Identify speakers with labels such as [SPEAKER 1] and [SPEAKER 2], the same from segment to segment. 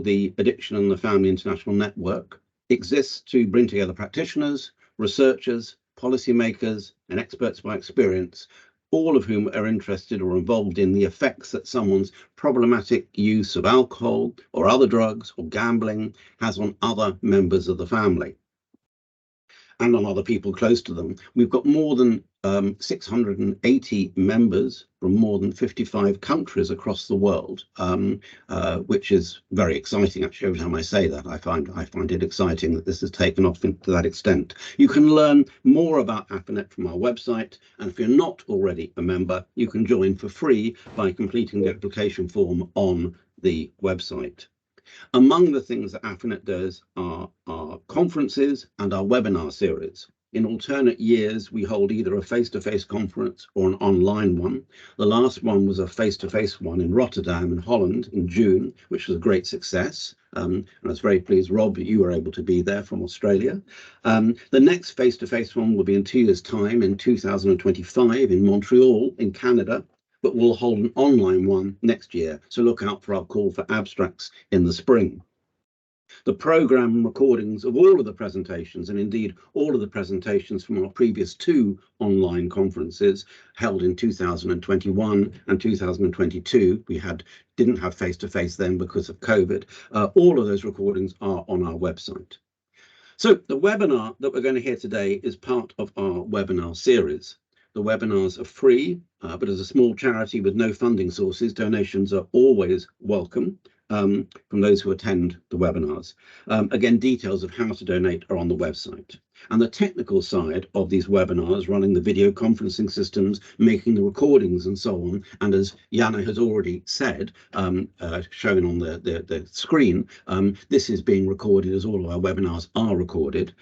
[SPEAKER 1] the Addiction and the Family International Network exists to bring together practitioners, researchers, policymakers, and experts by experience, all of whom are interested or involved in the effects that someone's problematic use of alcohol or other drugs or gambling has on other members of the family and on other people close to them. We've got more than 680 members from more than 55 countries across the world, which is very exciting. Actually, every time I say that, I find it exciting that this has taken off to that extent. You can learn more about AFINet from our website, and if you're not already a member, you can join for free by completing the application form on the website. Among the things that AFINet does are our conferences and our webinar series. In alternate years, we hold either a face-to-face conference or an online one. The last one was a face-to-face one in Rotterdam in Holland in June, which was a great success. And I was very pleased, Rob, that you were able to be there from Australia. The next face-to-face one will be in 2 years' time in 2025 in Montreal in Canada. But we'll hold an online one next year, so look out for our call for abstracts in the spring. The programme recordings of all of the presentations, and indeed all of the presentations from our previous 2 online conferences held in 2021 and 2022, we didn't have face-to-face then because of COVID, all of those recordings are on our website. So the webinar that we're going to hear today is part of our webinar series. The webinars are free, but as a small charity with no funding sources, donations are always welcome from those who attend the webinars. Again, details of how to donate are on the website. And the technical side of these webinars, running the video conferencing systems, making the recordings and so on, and as Jana has already said, shown on the screen, this is being recorded as all of our webinars are recorded.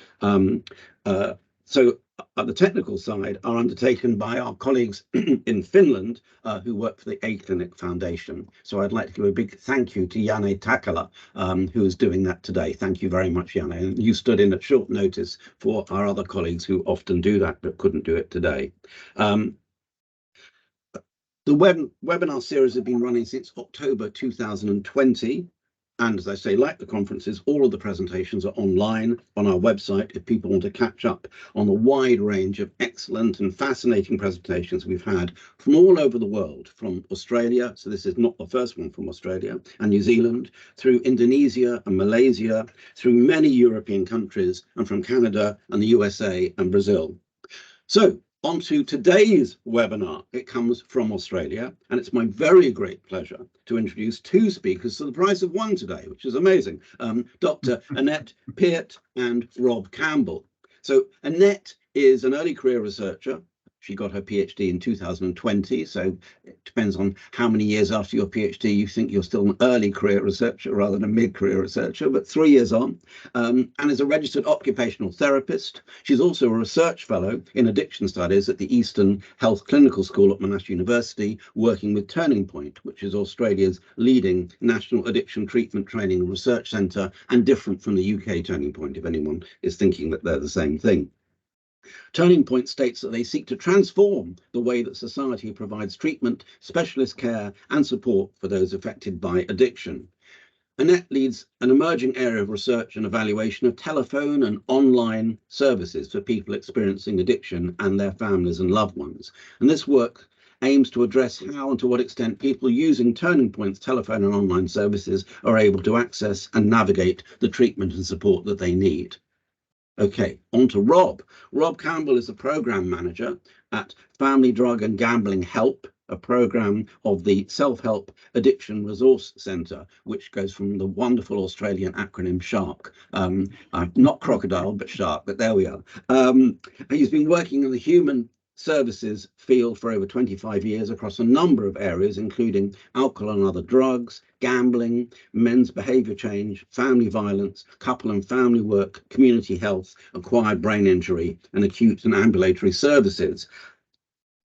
[SPEAKER 1] So the technical side are undertaken by our colleagues in Finland who work for the AFINet Foundation. So I'd like to give a big thank you to Janne Takala, who is doing that today. Thank you very much, Janne. And you stood in at short notice for our other colleagues who often do that but couldn't do it today. The webinar series has been running since October 2020. And as I say, like the conferences, all of the presentations are online on our website if people want to catch up on the wide range of excellent and fascinating presentations we've had from all over the world, from Australia, so this is not the first one from Australia, and New Zealand, through Indonesia and Malaysia, through many European countries, and from Canada and the USA and Brazil. So, on to today's webinar. It comes from Australia, and it's my very great pleasure to introduce 2 speakers for the price of 1 today, which is amazing. Dr. Annette Peart and Rob Campbell. So Annette is an early career researcher. She got her PhD in 2020, so it depends on how many years after your PhD you think you're still an early career researcher rather than a mid-career researcher, but 3 years on, and is a registered occupational therapist. She's also a research fellow in addiction studies at the Eastern Health Clinical School at Monash University, working with Turning Point, which is Australia's leading national addiction treatment training and research centre, and different from the UK Turning Point, if anyone is thinking that they're the same thing. Turning Point states that they seek to transform the way that society provides treatment, specialist care and support for those affected by addiction. Annette leads an emerging area of research and evaluation of telephone and online services for people experiencing addiction and their families and loved ones. And this work aims to address how and to what extent people using Turning Point's telephone and online services are able to access and navigate the treatment and support that they need. Okay, on to Rob. Rob Campbell is the program manager at Family Drug and Gambling Help, a program of the Self-Help Addiction Resource Centre, which goes from the wonderful Australian acronym SHARK. Not crocodile, but shark, but there we are. He's been working in the human services field for over 25 years across a number of areas, including alcohol and other drugs, gambling, men's behaviour change, family violence, couple and family work, community health, acquired brain injury, and acute and ambulatory services.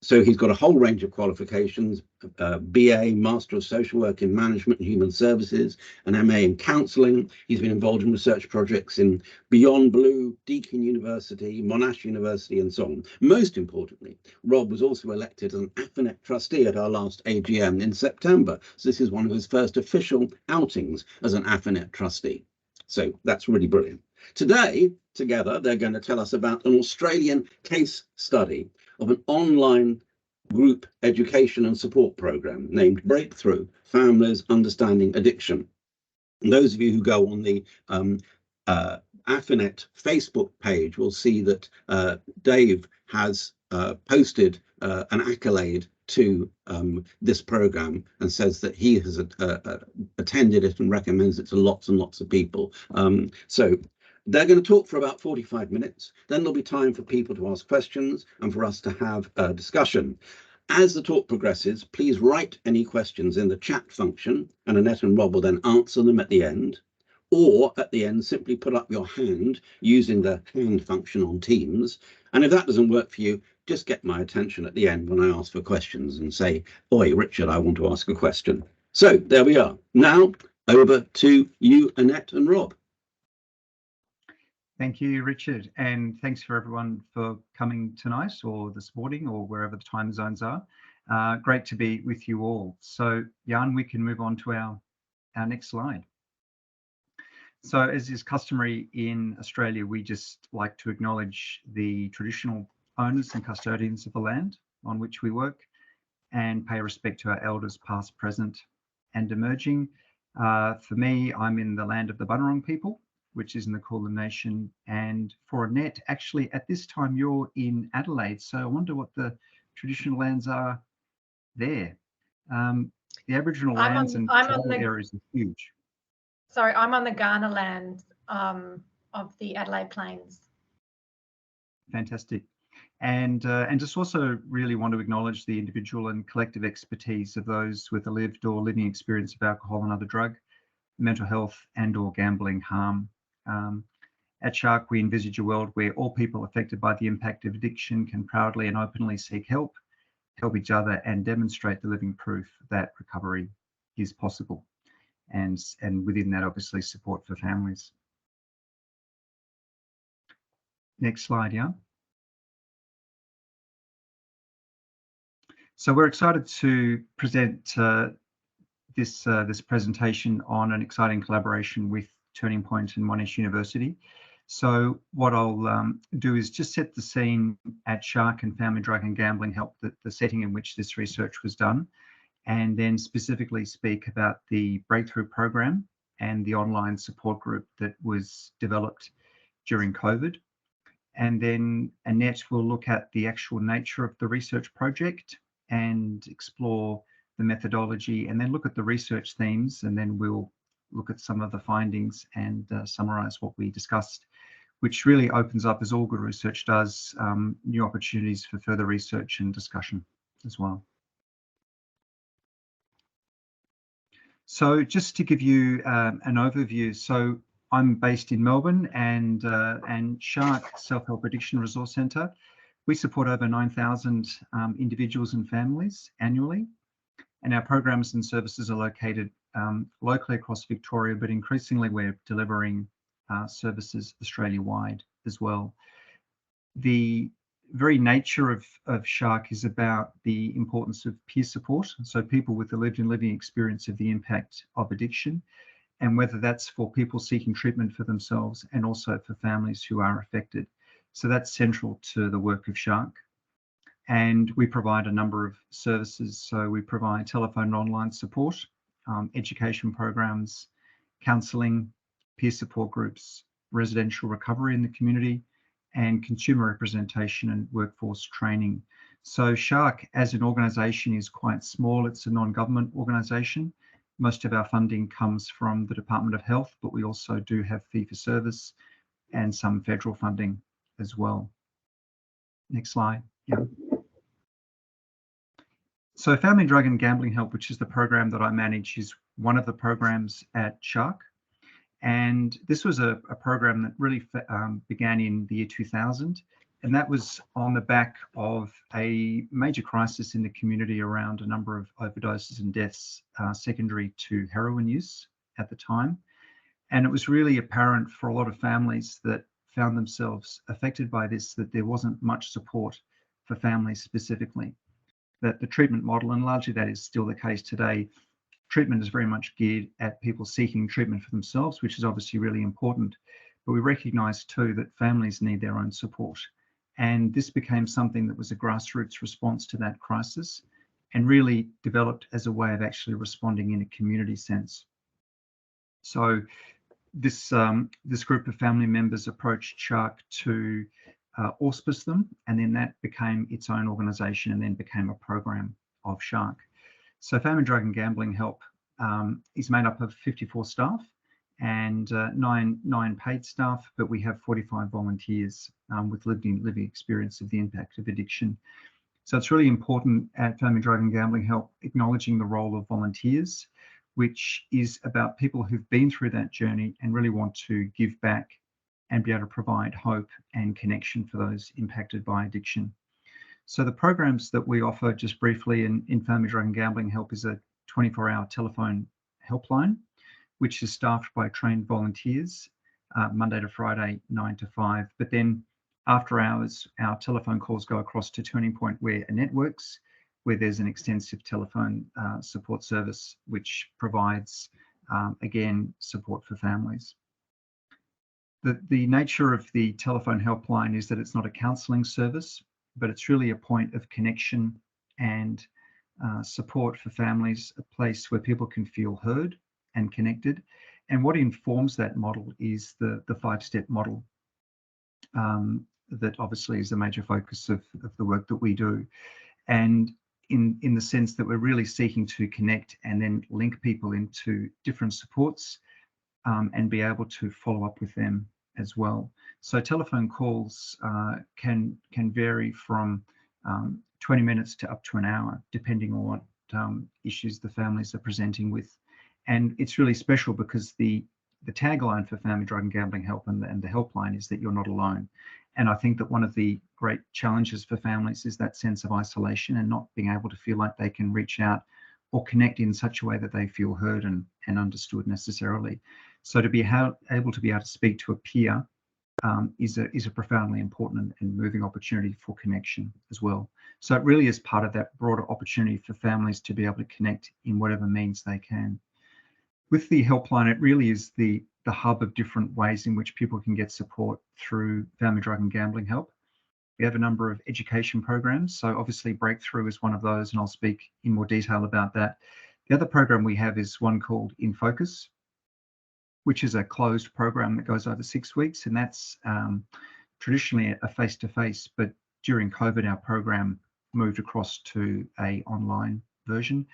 [SPEAKER 1] So he's got a whole range of qualifications, BA, Master of Social Work in Management and Human Services, an MA in Counselling. He's been involved in research projects in Beyond Blue, Deakin University, Monash University, and so on. Most importantly, Rob was also elected as an AFINet trustee at our last AGM in September. So this is one of his first official outings as an AFINet trustee. So that's really brilliant. Today, together, they're going to tell us about an Australian case study of an online group education and support program named Breakthrough Families Understanding Addiction. And those of you who go on the AFINet Facebook page will see that Dave has posted an accolade to this program and says that he has attended it and recommends it to lots and lots of people. So they're going to talk for about 45 minutes. Then there'll be time for people to ask questions and for us to have a discussion. As the talk progresses, please write any questions in the chat function, and Annette and Rob will then answer them at the end. Or at the end, simply put up your hand using the hand function on Teams. And if that doesn't work for you, just get my attention at the end when I ask for questions and say, "Oi, Richard, I want to ask a question." So there we are. Now over to you, Annette and Rob.
[SPEAKER 2] Thank you, Richard, and thanks for everyone for coming tonight or this morning or wherever the time zones are. Great to be with you all. So, Jan, we can move on to our next slide. So, as is customary in Australia, we just like to acknowledge the traditional owners and custodians of the land on which we work and pay respect to our elders past, present and emerging. For me, I'm in the land of the Bunurong people, which is in the Kulin Nation, and for Annette, actually at this time you're in Adelaide, so I wonder what the traditional lands are there. The Aboriginal lands and tribal areas are huge.
[SPEAKER 3] Sorry, I'm on the Kaurna land of the Adelaide Plains.
[SPEAKER 2] Fantastic. And just also really want to acknowledge the individual and collective expertise of those with a lived or living experience of alcohol and other drug, mental health and or gambling harm. At Shark, we envisage a world where all people affected by the impact of addiction can proudly and openly seek help, help each other, and demonstrate the living proof that recovery is possible. And within that, obviously, support for families. Next slide, yeah. So we're excited to present this presentation on an exciting collaboration with Turning Point and Monash University. So what I'll do is just set the scene at Shark and Family Drug and Gambling Help, the setting in which this research was done, and then specifically speak about the Breakthrough program and the online support group that was developed during COVID. And then Annette will look at the actual nature of the research project and explore the methodology, and then look at the research themes, and then we'll look at some of the findings and summarize what we discussed, which really opens up, as all good research does, new opportunities for further research and discussion as well. So just to give you an overview, so I'm based in Melbourne, and Shark Self-Help Addiction Resource Centre, we support over 9,000 individuals and families annually, and our programs and services are located locally across Victoria, but increasingly we're delivering services Australia-wide as well. The very nature of Shark is about the importance of peer support, so people with the lived and living experience of the impact of addiction, and whether that's for people seeking treatment for themselves and also for families who are affected. So that's central to the work of Shark. And we provide a number of services. So we provide telephone and online support, education programs, counselling, peer support groups, residential recovery in the community, and consumer representation and workforce training. So Shark as an organisation is quite small. It's a non-government organisation. Most of our funding comes from the Department of Health, but we also do have fee-for-service and some federal funding as well. Next slide. Yeah. So Family Drug and Gambling Help, which is the program that I manage, is one of the programs at Shark. And this was a program that really began in the year 2000 And that was on the back of a major crisis in the community around a number of overdoses and deaths secondary to heroin use at the time. And it was really apparent for a lot of families that found themselves affected by this, that there wasn't much support for families specifically. That the treatment model, and largely that is still the case today, treatment is very much geared at people seeking treatment for themselves, which is obviously really important. But we recognise too that families need their own support. And this became something that was a grassroots response to that crisis and really developed as a way of actually responding in a community sense. So this group of family members approached Shark to auspice them, and then that became its own organisation and then became a program of Shark. So Family Drug and Gambling Help is made up of 54 staff and nine paid staff, but we have 45 volunteers with living experience of the impact of addiction. So it's really important at Family Drug and Gambling Help acknowledging the role of volunteers, which is about people who've been through that journey and really want to give back and be able to provide hope and connection for those impacted by addiction. So the programs that we offer, just briefly, in Family Drug and Gambling Help is a 24-hour telephone helpline, which is staffed by trained volunteers, Monday to Friday, 9 to 5. But then after hours, our telephone calls go across to Turning Point, where Annette works, where there's an extensive telephone support service, which provides, again, support for families. The nature of the telephone helpline is that it's not a counselling service, but it's really a point of connection and support for families, a place where people can feel heard and connected. And what informs that model is the 5-step model that obviously is a major focus of the work that we do. And in the sense that we're really seeking to connect and then link people into different supports and be able to follow up with them as well. So telephone calls can vary from 20 minutes to up to an hour, depending on what issues the families are presenting with. And it's really special because the tagline for Family Drug and Gambling Help and the helpline is that you're not alone. And I think that one of the great challenges for families is that sense of isolation and not being able to feel like they can reach out or connect in such a way that they feel heard and understood necessarily. So to be able to speak to a peer is a profoundly important and moving opportunity for connection as well. So it really is part of that broader opportunity for families to be able to connect in whatever means they can. With the helpline, it really is the hub of different ways in which people can get support through Family Drug and Gambling Help. We have a number of education programs. So obviously Breakthrough is one of those, and I'll speak in more detail about that. The other program we have is one called In Focus, which is a closed program that goes over 6 weeks. And that's traditionally a face-to-face, but during COVID, our program moved across to an online version.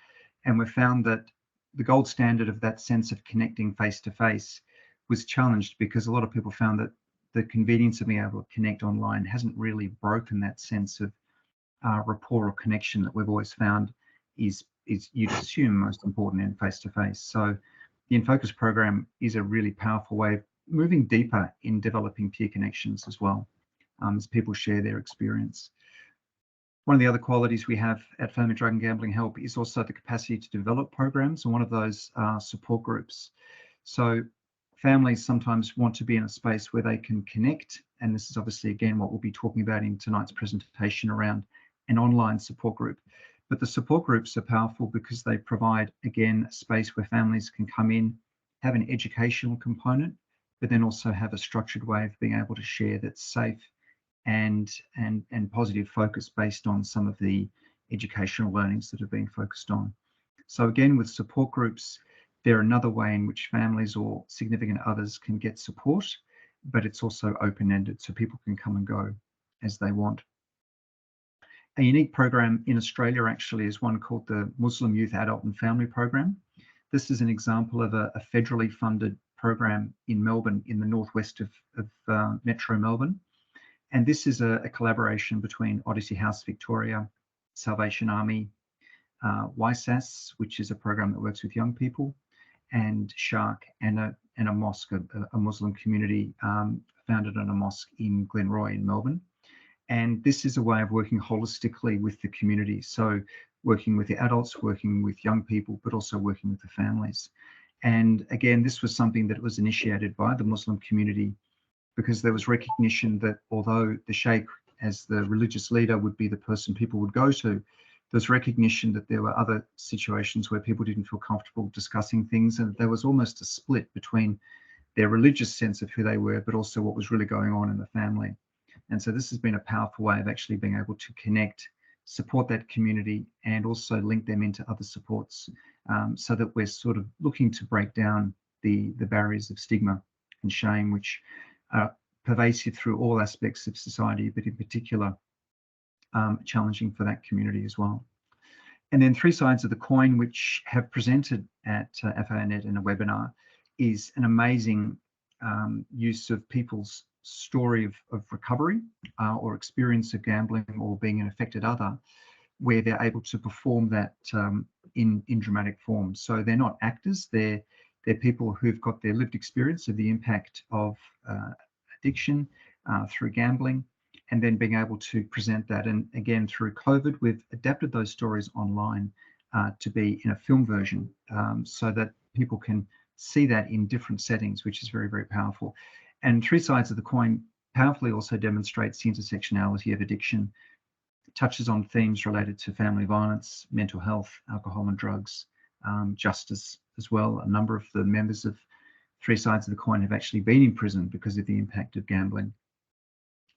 [SPEAKER 2] And we found that the gold standard of that sense of connecting face-to-face was challenged because a lot of people found that the convenience of being able to connect online hasn't really broken that sense of rapport or connection that we've always found is you'd assume most important in face-to-face. So the In Focus program is a really powerful way of moving deeper in developing peer connections as well, as people share their experience. One of the other qualities we have at Family Drug and Gambling Help is also the capacity to develop programs, and one of those are support groups. So families sometimes want to be in a space where they can connect, and this is obviously, again, what we'll be talking about in tonight's presentation around an online support group. But the support groups are powerful because they provide, again, a space where families can come in, have an educational component, but then also have a structured way of being able to share that's safe and positive focus based on some of the educational learnings that have been focused on. So again, with support groups, they're another way in which families or significant others can get support, but it's also open-ended, so people can come and go as they want. A unique program in Australia actually is one called the Muslim Youth Adult and Family Program. This is an example of a federally funded program in Melbourne, in the northwest of Metro Melbourne. And this is a collaboration between Odyssey House Victoria, Salvation Army, YSAS, which is a program that works with young people, and Shark, and a mosque, a Muslim community founded in a mosque in Glenroy in Melbourne. And this is a way of working holistically with the community. So working with the adults, working with young people, but also working with the families. And again, this was something that was initiated by the Muslim community, because there was recognition that although the sheikh as the religious leader would be the person people would go to, there's recognition that there were other situations where people didn't feel comfortable discussing things, and there was almost a split between their religious sense of who they were, but also what was really going on in the family. And so this has been a powerful way of actually being able to connect, support that community, and also link them into other supports, so that we're sort of looking to break down the barriers of stigma and shame, which are pervasive through all aspects of society, but in particular challenging for that community as well. And then three sides of the coin, which have presented at AFINet in a webinar, is an amazing use of people's story of recovery or experience of gambling or being an affected other, where they're able to perform that in dramatic form. So they're not actors, they're people who've got their lived experience of the impact of addiction through gambling, and then being able to present that. And again, through COVID, we've adapted those stories online to be in a film version, so that people can see that in different settings, which is very, very powerful. And three sides of the coin powerfully also demonstrates the intersectionality of addiction. It touches on themes related to family violence, mental health, alcohol and drugs, justice as well. A number of the members of Three Sides of the Coin have actually been in prison because of the impact of gambling.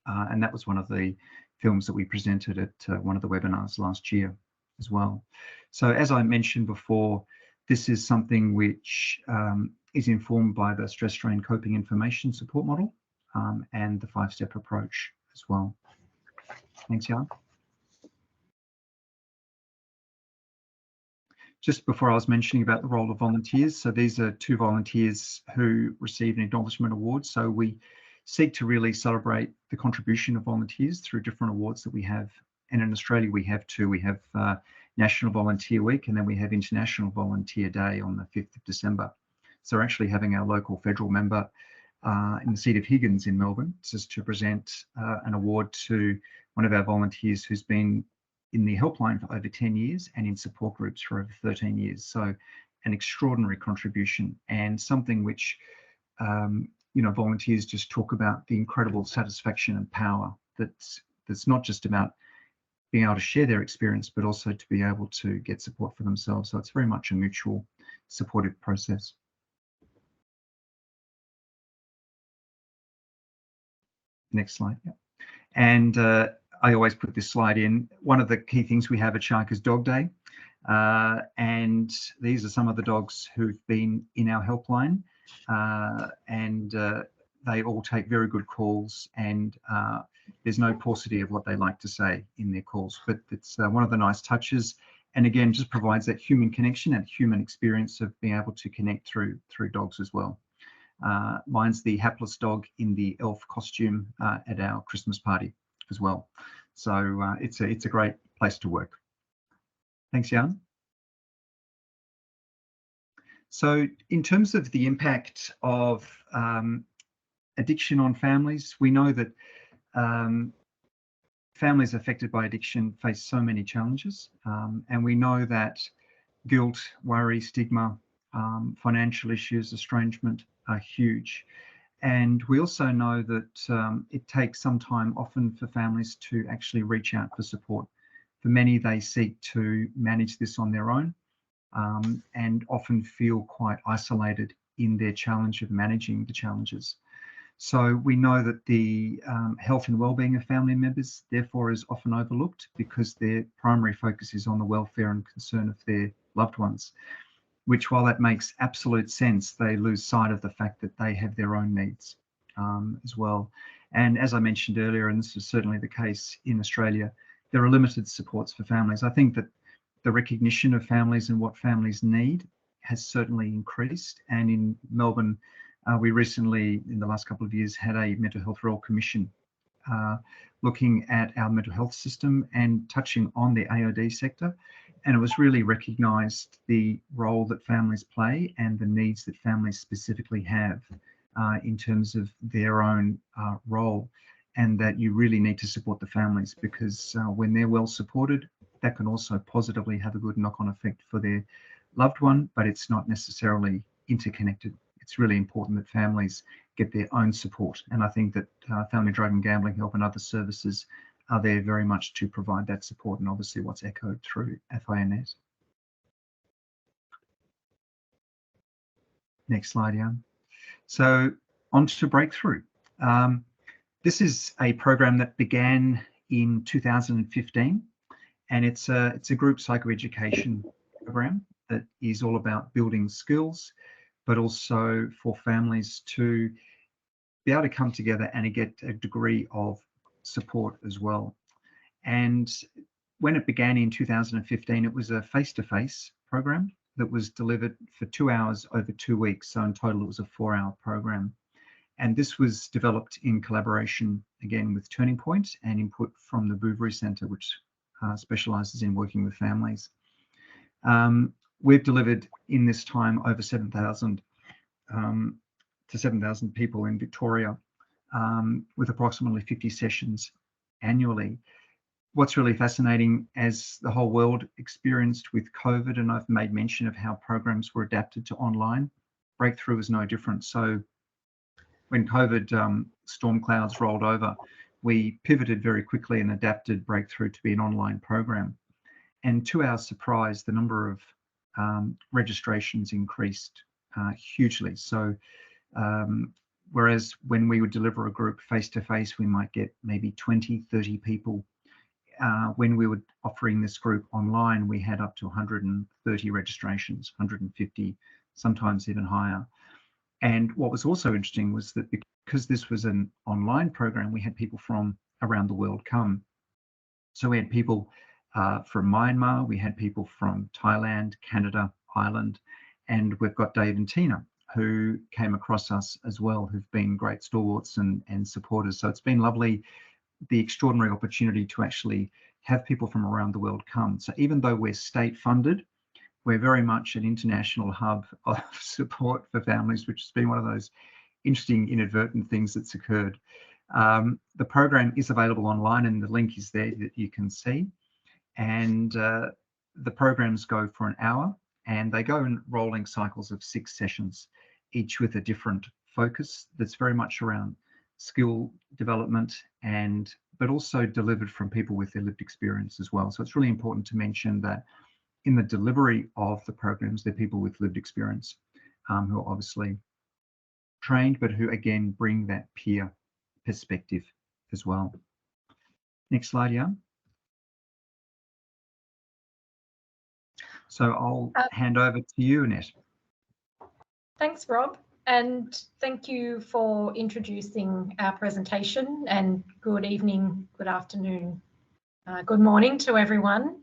[SPEAKER 2] And that was one of the films that we presented at one of the webinars last year as well. So as I mentioned before, this is something which is informed by the stress strain coping information support model and the 5-step approach as well. Thanks, Jan. Just before I was mentioning about the role of volunteers, so these are 2 volunteers who received an acknowledgement award. So we seek to really celebrate the contribution of volunteers through different awards that we have. And in Australia, we have 2. We have National Volunteer Week, and then we have International Volunteer Day on the 5th of December. So we're actually having our local federal member in the seat of Higgins in Melbourne, just to present an award to one of our volunteers who's been in the helpline for over 10 years and in support groups for over 13 years. So an extraordinary contribution, and something which, you know, volunteers just talk about the incredible satisfaction and power that's not just about being able to share their experience, but also to be able to get support for themselves. So it's very much a mutual supportive process. Next slide. Yeah. And I always put this slide in. One of the key things we have at Shark is Dog Day. And these are some of the dogs who've been in our helpline. And they all take very good calls, and there's no paucity of what they like to say in their calls. But it's one of the nice touches. And again, just provides that human connection and human experience of being able to connect through dogs as well. Mine's the hapless dog in the elf costume at our Christmas party as well. So it's a great place to work. Thanks, Jan. So in terms of the impact of addiction on families, we know that families affected by addiction face so many challenges, and we know that guilt, worry, stigma, financial issues, estrangement are huge. And we also know that it takes some time often for families to actually reach out for support. For many, they seek to manage this on their own, and often feel quite isolated in their challenge of managing the challenges. So we know that the health and well-being of family members, therefore, is often overlooked, because their primary focus is on the welfare and concern of their loved ones, which, while that makes absolute sense, they lose sight of the fact that they have their own needs as well. And as I mentioned earlier, and this is certainly the case in Australia, there are limited supports for families. I think that the recognition of families and what families need has certainly increased. And in Melbourne, we recently, in the last couple of years, had a mental health royal commission looking at our mental health system and touching on the AOD sector. And it was really recognised the role that families play and the needs that families specifically have in terms of their own role. and that you really need to support the families, because when they're well supported, that can also positively have a good knock-on effect for their loved one, but it's not necessarily interconnected. It's really important that families get their own support, and I think that Family Drug and Gambling Help and other services are there very much to provide that support, and obviously what's echoed through AFINet. Next slide, Jan. So on to Breakthrough. This is a program that began in 2015, and it's a group psychoeducation program that is all about building skills, but also for families to be able to come together and get a degree of support as well. And when it began in 2015, it was a face-to-face program that was delivered for 2 hours over 2 weeks. So in total, it was a 4-hour program. And this was developed in collaboration, again, with Turning Point and input from the Bouverie Centre, which specialises in working with families. We've delivered in this time over 7,000 to 7,000 people in Victoria, with approximately 50 sessions annually. What's really fascinating, as the whole world experienced with COVID, and I've made mention of how programs were adapted to online, Breakthrough is no different. So when COVID storm clouds rolled over, we pivoted very quickly and adapted Breakthrough to be an online program. And to our surprise, the number of registrations increased hugely. So whereas when we would deliver a group face-to-face, we might get maybe 20, 30 people. When we were offering this group online, we had up to 130 registrations, 150, sometimes even higher. And what was also interesting was that because this was an online program, we had people from around the world come. So we had people from Myanmar, we had people from Thailand, Canada, Ireland, and we've got Dave and Tina, who came across us as well, who've been great stalwarts and supporters. So it's been lovely, the extraordinary opportunity to actually have people from around the world come. So even though we're state funded, we're very much an international hub of support for families, which has been one of those interesting inadvertent things that's occurred. The program is available online, and the link is there that you can see. And the programs go for an hour, and they go in rolling cycles of 6 sessions, each with a different focus that's very much around skill development, but also delivered from people with their lived experience as well. So it's really important to mention that in the delivery of the programs, they're people with lived experience who are obviously trained, but who again bring that peer perspective as well. Next slide, Jan. So I'll hand over to you, Annette.
[SPEAKER 3] Thanks, Rob, and thank you for introducing our presentation, and good evening, good afternoon, good morning to everyone.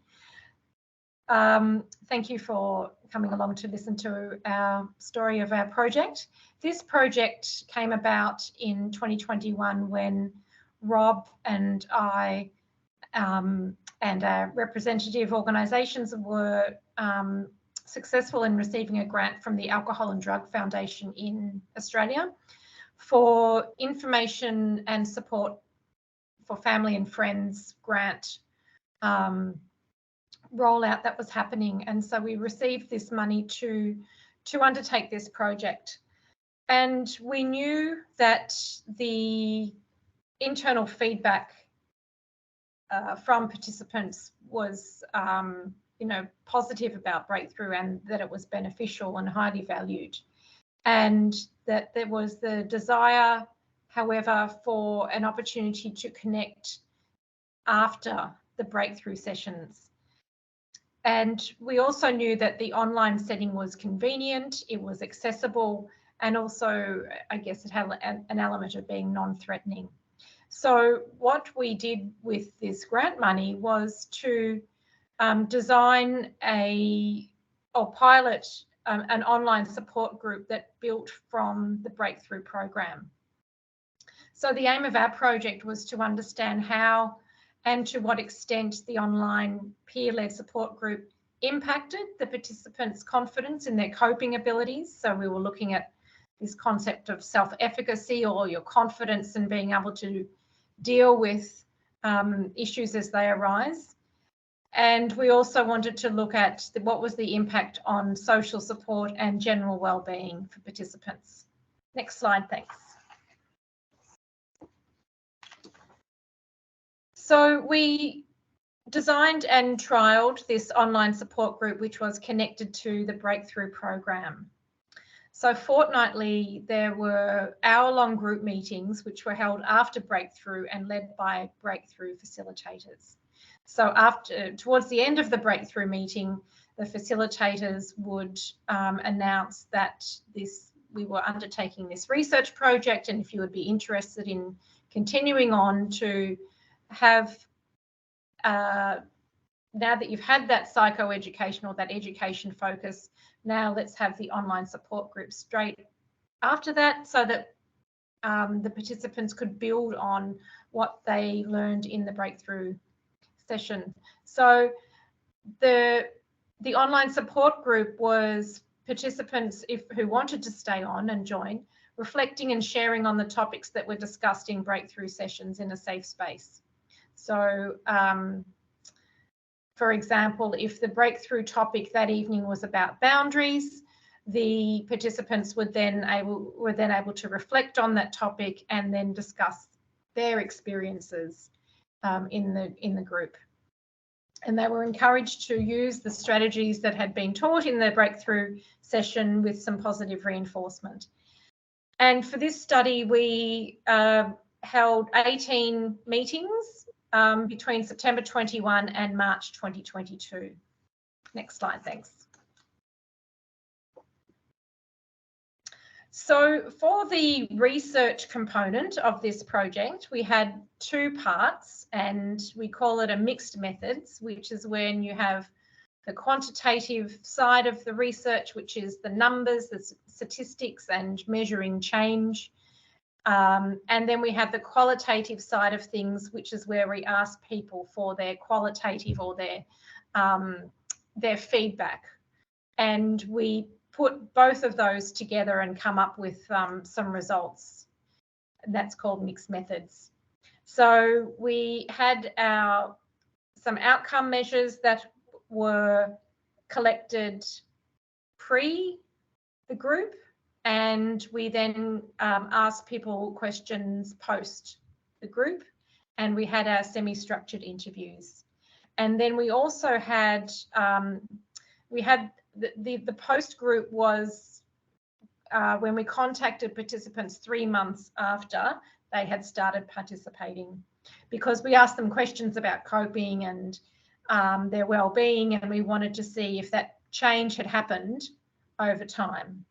[SPEAKER 3] Thank you for coming along to listen to our story of our project. This project came about in 2021 when Rob and I and our representative organisations were successful in receiving a grant from the Alcohol and Drug Foundation in Australia for information and support for family and friends grant rollout that was happening. And so we received this money to undertake this project. And we knew that the internal feedback from participants was positive about Breakthrough, and that it was beneficial and highly valued, and that there was the desire, however, for an opportunity to connect after the Breakthrough sessions. And we also knew that the online setting was convenient, it was accessible, and also, I guess, it had an element of being non-threatening. So what we did with this grant money was to design or pilot an online support group that built from the Breakthrough program. So the aim of our project was to understand how and to what extent the online peer-led support group impacted the participants' confidence in their coping abilities. So we were looking at this concept of self-efficacy, or your confidence in being able to deal with issues as they arise. And we also wanted to look at what was the impact on social support and general wellbeing for participants. Next slide, thanks. So we designed and trialled this online support group, which was connected to the Breakthrough program. So fortnightly, there were hour-long group meetings, which were held after Breakthrough and led by Breakthrough facilitators. So towards the end of the Breakthrough meeting, the facilitators would announce that we were undertaking this research project, and if you would be interested in continuing on to have, now that you've had that psychoeducation or that education focus, now let's have the online support group straight after that, so that the participants could build on what they learned in the Breakthrough session. So the online support group was participants who wanted to stay on and join, reflecting and sharing on the topics that were discussed in Breakthrough sessions in a safe space. So for example, if the Breakthrough topic that evening was about boundaries, the participants were then able to reflect on that topic and then discuss their experiences in the group. And they were encouraged to use the strategies that had been taught in the Breakthrough session with some positive reinforcement. And for this study, we held 18 meetings between September 21 and March 2022. Next slide, thanks. So for the research component of this project, we had two parts, and we call it a mixed methods, which is when you have the quantitative side of the research, which is the numbers, the statistics and measuring change. And then we have the qualitative side of things, which is where we ask people for their qualitative or their feedback. And we put both of those together and come up with some results. And that's called mixed methods. So we had some outcome measures that were collected pre the group, and we then asked people questions post the group, and we had our semi-structured interviews. And then we also had the post group was when we contacted participants 3 months after they had started participating, because we asked them questions about coping and their well-being, and we wanted to see if that change had happened over time.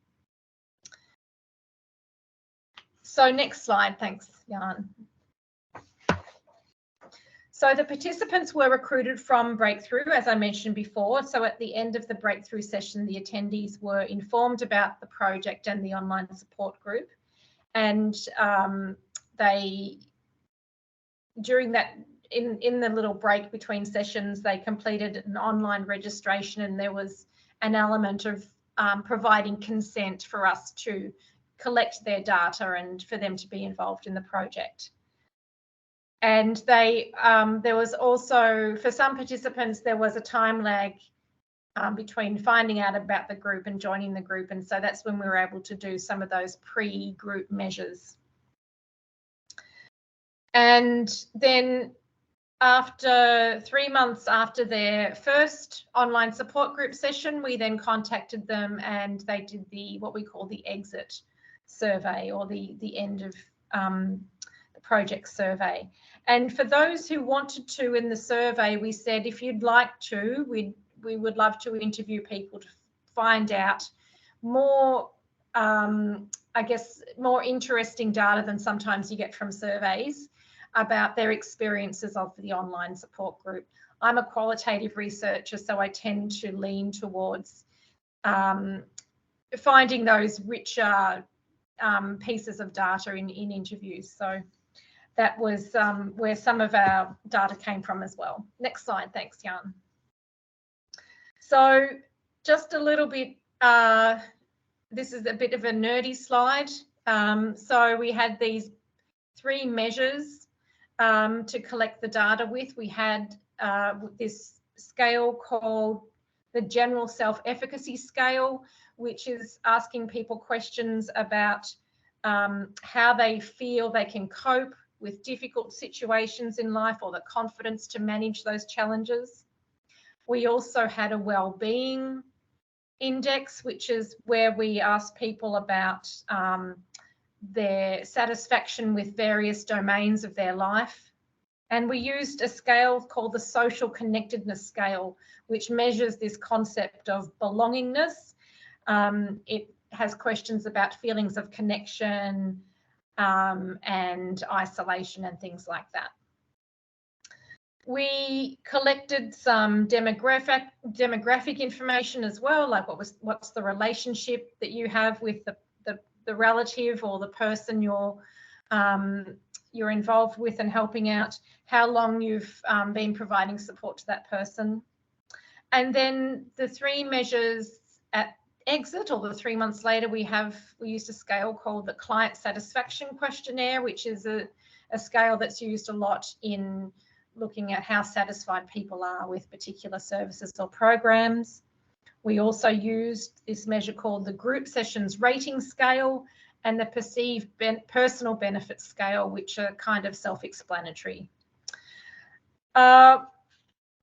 [SPEAKER 3] So next slide, thanks, Jan. So the participants were recruited from Breakthrough, as I mentioned before. So at the end of the Breakthrough session, the attendees were informed about the project and the online support group. And during that, in the little break between sessions, they completed an online registration, and there was an element of providing consent for us to collect their data and for them to be involved in the project. And there was also, for some participants, there was a time lag between finding out about the group and joining the group. And so that's when we were able to do some of those pre-group measures. And then after 3 months after their first online support group session, we then contacted them, and they did what we call the exit survey, or the end of the project survey. And for those who wanted to in the survey, we said, if you'd like to, we would love to interview people to find out more, I guess, more interesting data than sometimes you get from surveys about their experiences of the online support group. I'm a qualitative researcher, so I tend to lean towards finding those richer pieces of data in interviews. So that was where some of our data came from as well. Next slide, thanks, Jan. So just a little bit, this is a bit of a nerdy slide. So we had these 3 measures to collect the data with. We had this scale called the General Self-Efficacy Scale, which is asking people questions about how they feel they can cope with difficult situations in life, or the confidence to manage those challenges. We also had a well-being index, which is where we asked people about their satisfaction with various domains of their life. And we used a scale called the Social Connectedness Scale, which measures this concept of belongingness. It has questions about feelings of connection and isolation and things like that. We collected some demographic information as well, like what's the relationship that you have with the relative or the person you're involved with and helping out, how long you've been providing support to that person. And then the 3 measures at exit, or the 3 months later, we used a scale called the Client Satisfaction Questionnaire, which is a scale that's used a lot in looking at how satisfied people are with particular services or programs. We also used this measure called the Group Sessions Rating Scale and the Perceived Personal Benefit Scale, which are kind of self-explanatory.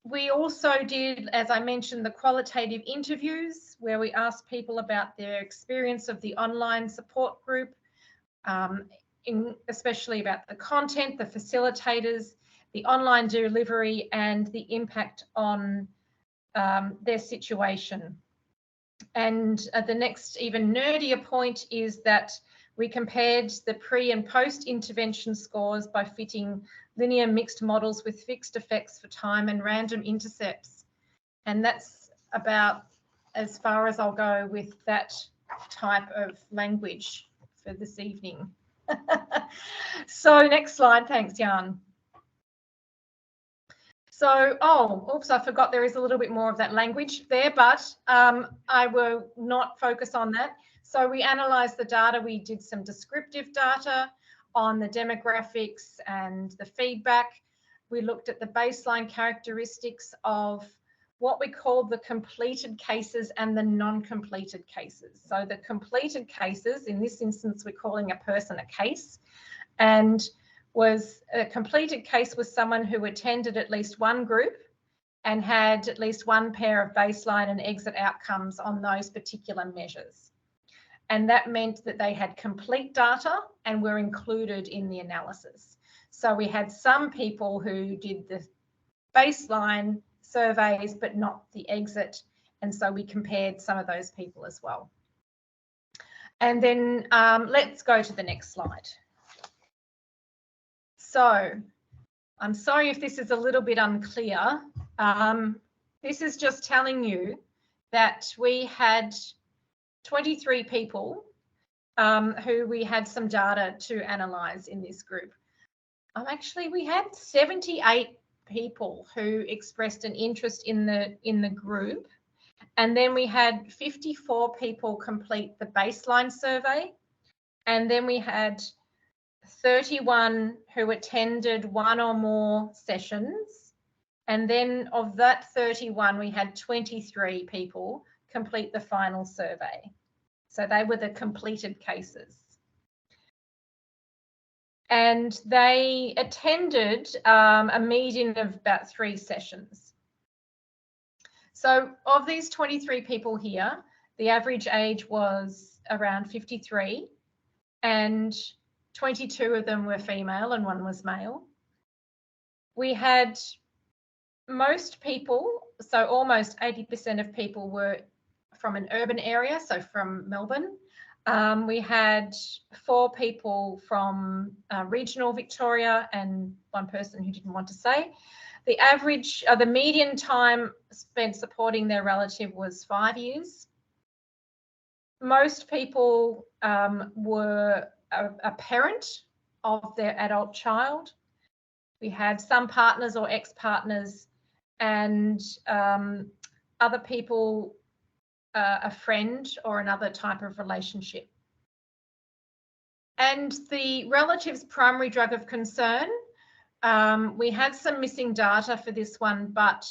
[SPEAKER 3] We also did, as I mentioned, the qualitative interviews, where we asked people about their experience of the online support group, especially about the content, the facilitators, the online delivery, and the impact on their situation. And the next even nerdier point is that we compared the pre and post intervention scores by fitting linear mixed models with fixed effects for time and random intercepts. And that's about as far as I'll go with that type of language for this evening. So next slide, thanks, Jan. So, oops, I forgot there is a little bit more of that language there, but I will not focus on that. So we analysed the data. We did some descriptive data on the demographics and the feedback. We looked at the baseline characteristics of what we called the completed cases and the non-completed cases. So the completed cases, in this instance, we're calling a person a case, and was a completed case was someone who attended at least one group and had at least one pair of baseline and exit outcomes on those particular measures. And that meant that they had complete data and were included in the analysis. So we had some people who did the baseline surveys but not the exit, and so we compared some of those people as well. And then let's go to the next slide. So I'm sorry if this is a little bit unclear. This is just telling you that we had 23 people who we had some data to analyse in this group. We had 78 people who expressed an interest in the group, and then we had 54 people complete the baseline survey, and then we had 31 who attended one or more sessions, and then of that 31 we had 23 people complete the final survey. So they were the completed cases. And they attended a median of about 3 sessions. So of these 23 people here, the average age was around 53, and 22 of them were female and 1 was male. We had most people, so almost 80% of people were from an urban area, so from Melbourne. We had 4 people from regional Victoria and 1 person who didn't want to say. The average, the median time spent supporting their relative was 5 years. Most people were a parent of their adult child. We had some partners or ex-partners, and other people a friend or another type of relationship. And the relative's primary drug of concern We had some missing data for this one, but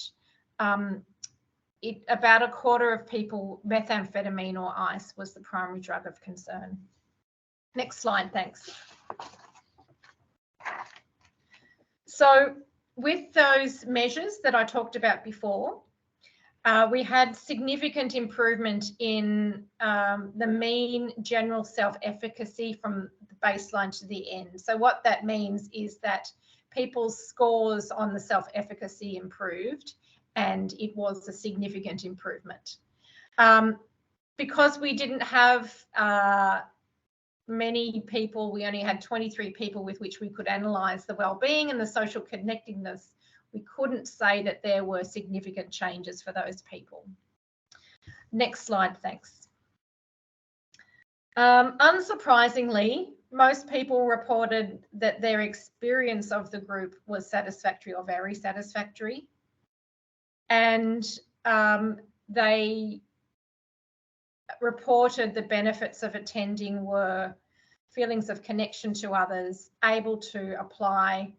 [SPEAKER 3] about a quarter of people, methamphetamine or ice was the primary drug of concern. Next slide, thanks. So with those measures that I talked about before, we had significant improvement in the mean general self-efficacy from the baseline to the end. So what that means is that people's scores on the self-efficacy improved, and it was a significant improvement. Because we didn't have many people, we only had 23 people with which we could analyse the wellbeing and the social connectedness. We couldn't say that there were significant changes for those people. Next slide, thanks. Unsurprisingly, most people reported that their experience of the group was satisfactory or very satisfactory. And they reported the benefits of attending were feelings of connection to others, able to apply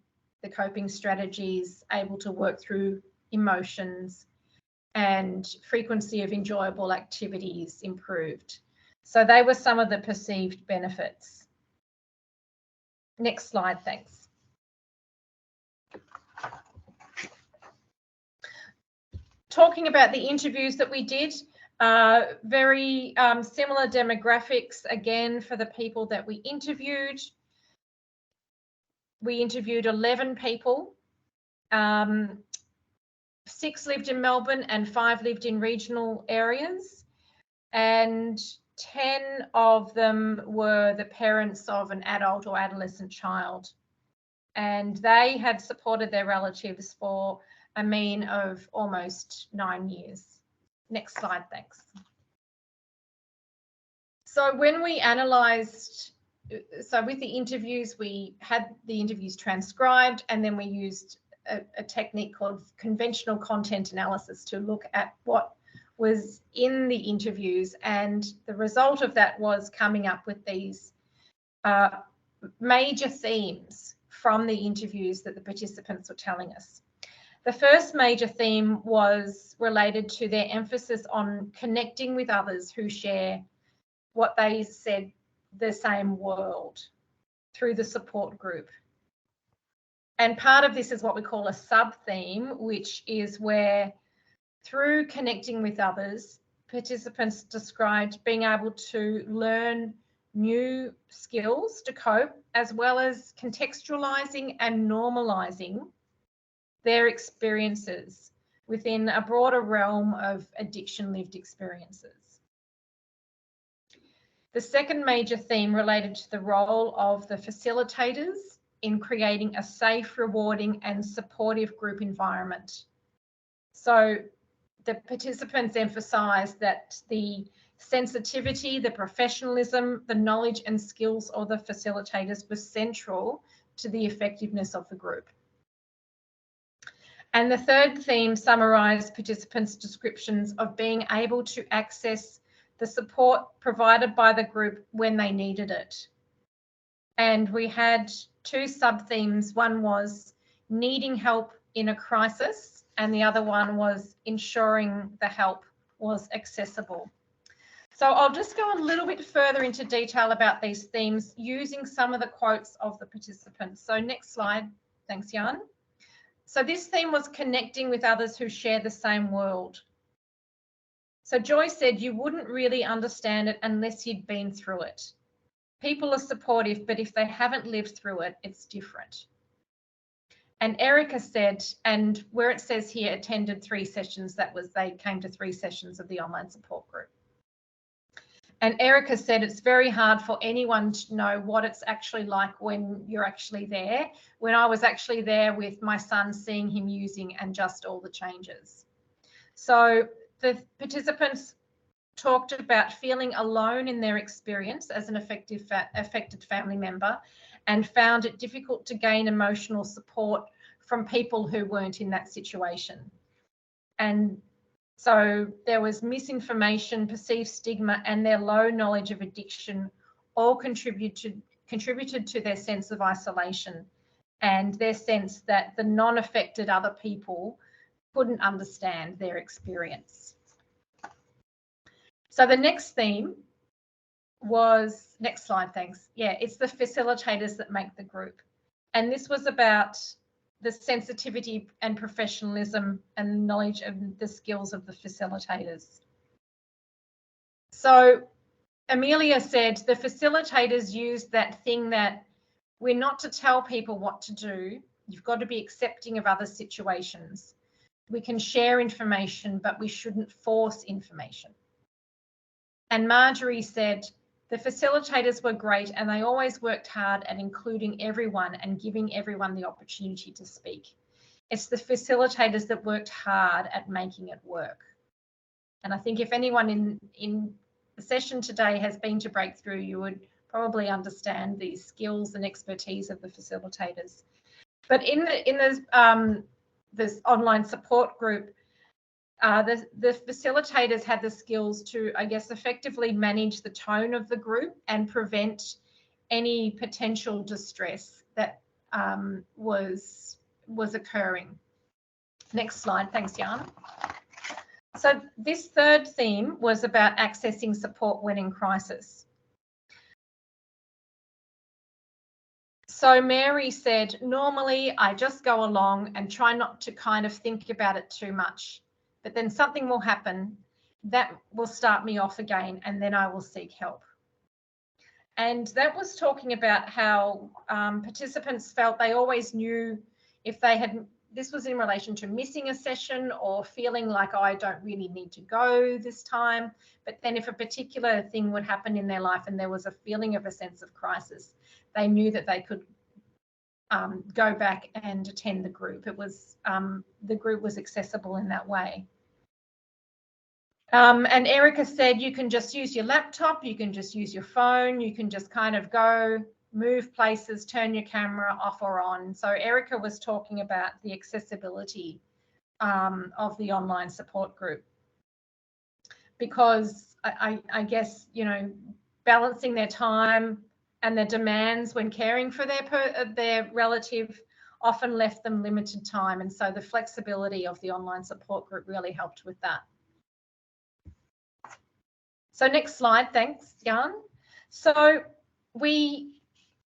[SPEAKER 3] the coping strategies, able to work through emotions, and frequency of enjoyable activities improved. So they were some of the perceived benefits. Next slide, thanks. Talking about the interviews that we did, very similar demographics again for the people that we interviewed. We interviewed 11 people. 6 lived in Melbourne and 5 lived in regional areas. And 10 of them were the parents of an adult or adolescent child. And they had supported their relatives for a mean of almost 9 years. Next slide, thanks. So when we analysed, so with the interviews, we had the interviews transcribed, and then we used a technique called conventional content analysis to look at what was in the interviews, and the result of that was coming up with these major themes from the interviews that the participants were telling us. The first major theme was related to their emphasis on connecting with others who share what they said the same world through the support group. And part of this is what we call a sub-theme, which is where through connecting with others, participants described being able to learn new skills to cope, as well as contextualising and normalising their experiences within a broader realm of addiction lived experiences. The second major theme related to the role of the facilitators in creating a safe, rewarding and supportive group environment. So the participants emphasised that the sensitivity, the professionalism, the knowledge and skills of the facilitators was central to the effectiveness of the group. And the third theme summarised participants' descriptions of being able to access the support provided by the group when they needed it. And we had 2 sub-themes. One was needing help in a crisis, and the other one was ensuring the help was accessible. So I'll just go a little bit further into detail about these themes using some of the quotes of the participants. So next slide. Thanks, Jan. So this theme was connecting with others who share the same world. So Joy said you wouldn't really understand it unless you'd been through it. People are supportive, but if they haven't lived through it, it's different. And Erica said, and where it says here attended 3 sessions, that was they came to 3 sessions of the online support group. And Erica said it's very hard for anyone to know what it's actually like when you're actually there. When I was actually there with my son, seeing him using and just all the changes. So the participants talked about feeling alone in their experience as an affected family member, and found it difficult to gain emotional support from people who weren't in that situation. And so there was misinformation, perceived stigma, and their low knowledge of addiction all contributed to their sense of isolation and their sense that the non-affected other people couldn't understand their experience. So the next theme was, next slide, thanks. Yeah, it's the facilitators that make the group. And this was about the sensitivity and professionalism and knowledge of the skills of the facilitators. So Amelia said the facilitators used that thing that we're not to tell people what to do. You've got to be accepting of other situations. We can share information, but we shouldn't force information. And Marjorie said, the facilitators were great and they always worked hard at including everyone and giving everyone the opportunity to speak. It's the facilitators that worked hard at making it work. And I think if anyone in the session today has been to Breakthrough, you would probably understand the skills and expertise of the facilitators. But in this online support group, the facilitators had the skills to, I guess, effectively manage the tone of the group and prevent any potential distress that was occurring. Next slide, thanks, Jan. So this third theme was about accessing support when in crisis. So Mary said, normally I just go along and try not to kind of think about it too much. But then something will happen that will start me off again, and then I will seek help. And that was talking about how participants felt they always knew if they had, this was in relation to missing a session or feeling like, oh, I don't really need to go this time. But then if a particular thing would happen in their life and there was a feeling of a sense of crisis, they knew that they could go back and attend the group. It was, the group was accessible in that way. And Erica said, you can just use your laptop, you can just use your phone, you can just kind of go, move places, turn your camera off or on. So Erica was talking about the accessibility of the online support group. Because I guess, you know, balancing their time and their demands when caring for their relative often left them limited time. And so the flexibility of the online support group really helped with that. So next slide, thanks, Jan. So we,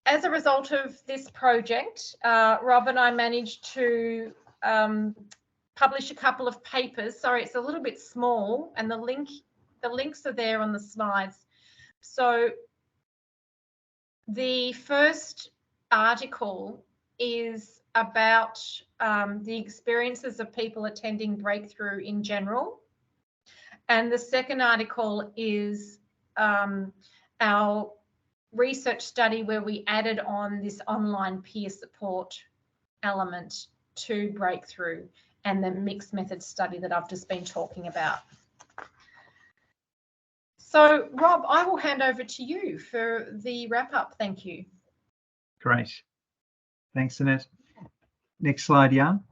[SPEAKER 3] as a result of this project, Rob and I managed to publish a couple of papers. Sorry, it's a little bit small, and the links are there on the slides. So the first article is about the experiences of people attending Breakthrough in general. And the second article is our research study where we added on this online peer support element to Breakthrough and the mixed method study that I've just been talking about. So, Rob, I will hand over to you for the wrap up. Thank you.
[SPEAKER 2] Great. Thanks, Annette. Next slide, Jan.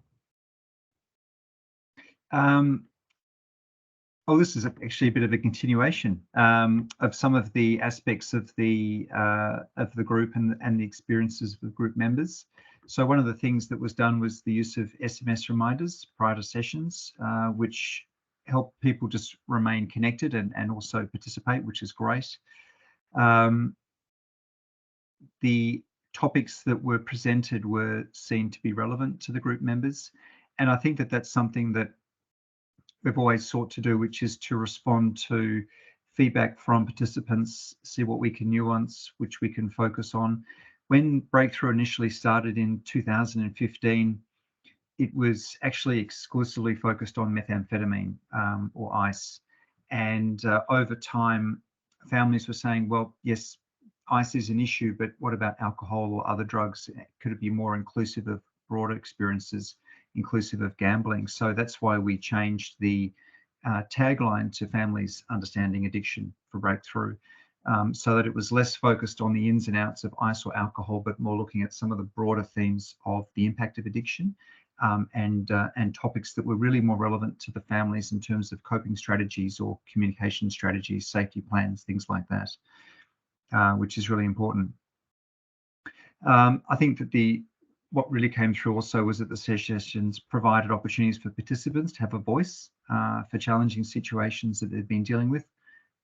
[SPEAKER 2] Oh, this is actually a bit of a continuation of some of the aspects of the group and the experiences of the group members. So one of the things that was done was the use of SMS reminders prior to sessions, which help people just remain connected and also participate, which is great. The topics that were presented were seen to be relevant to the group members. And I think that that's something that we've always sought to do, which is to respond to feedback from participants, see what we can nuance, which we can focus on. When Breakthrough initially started in 2015, it was actually exclusively focused on methamphetamine or ice. And over time, families were saying, well, yes, ice is an issue, but what about alcohol or other drugs? Could it be more inclusive of broader experiences, inclusive of gambling? So that's why we changed the tagline to Families Understanding Addiction for Breakthrough, so that it was less focused on the ins and outs of ice or alcohol, but more looking at some of the broader themes of the impact of addiction and topics that were really more relevant to the families in terms of coping strategies or communication strategies, safety plans, things like that, which is really important. I think that what really came through also was that the sessions provided opportunities for participants to have a voice for challenging situations that they've been dealing with,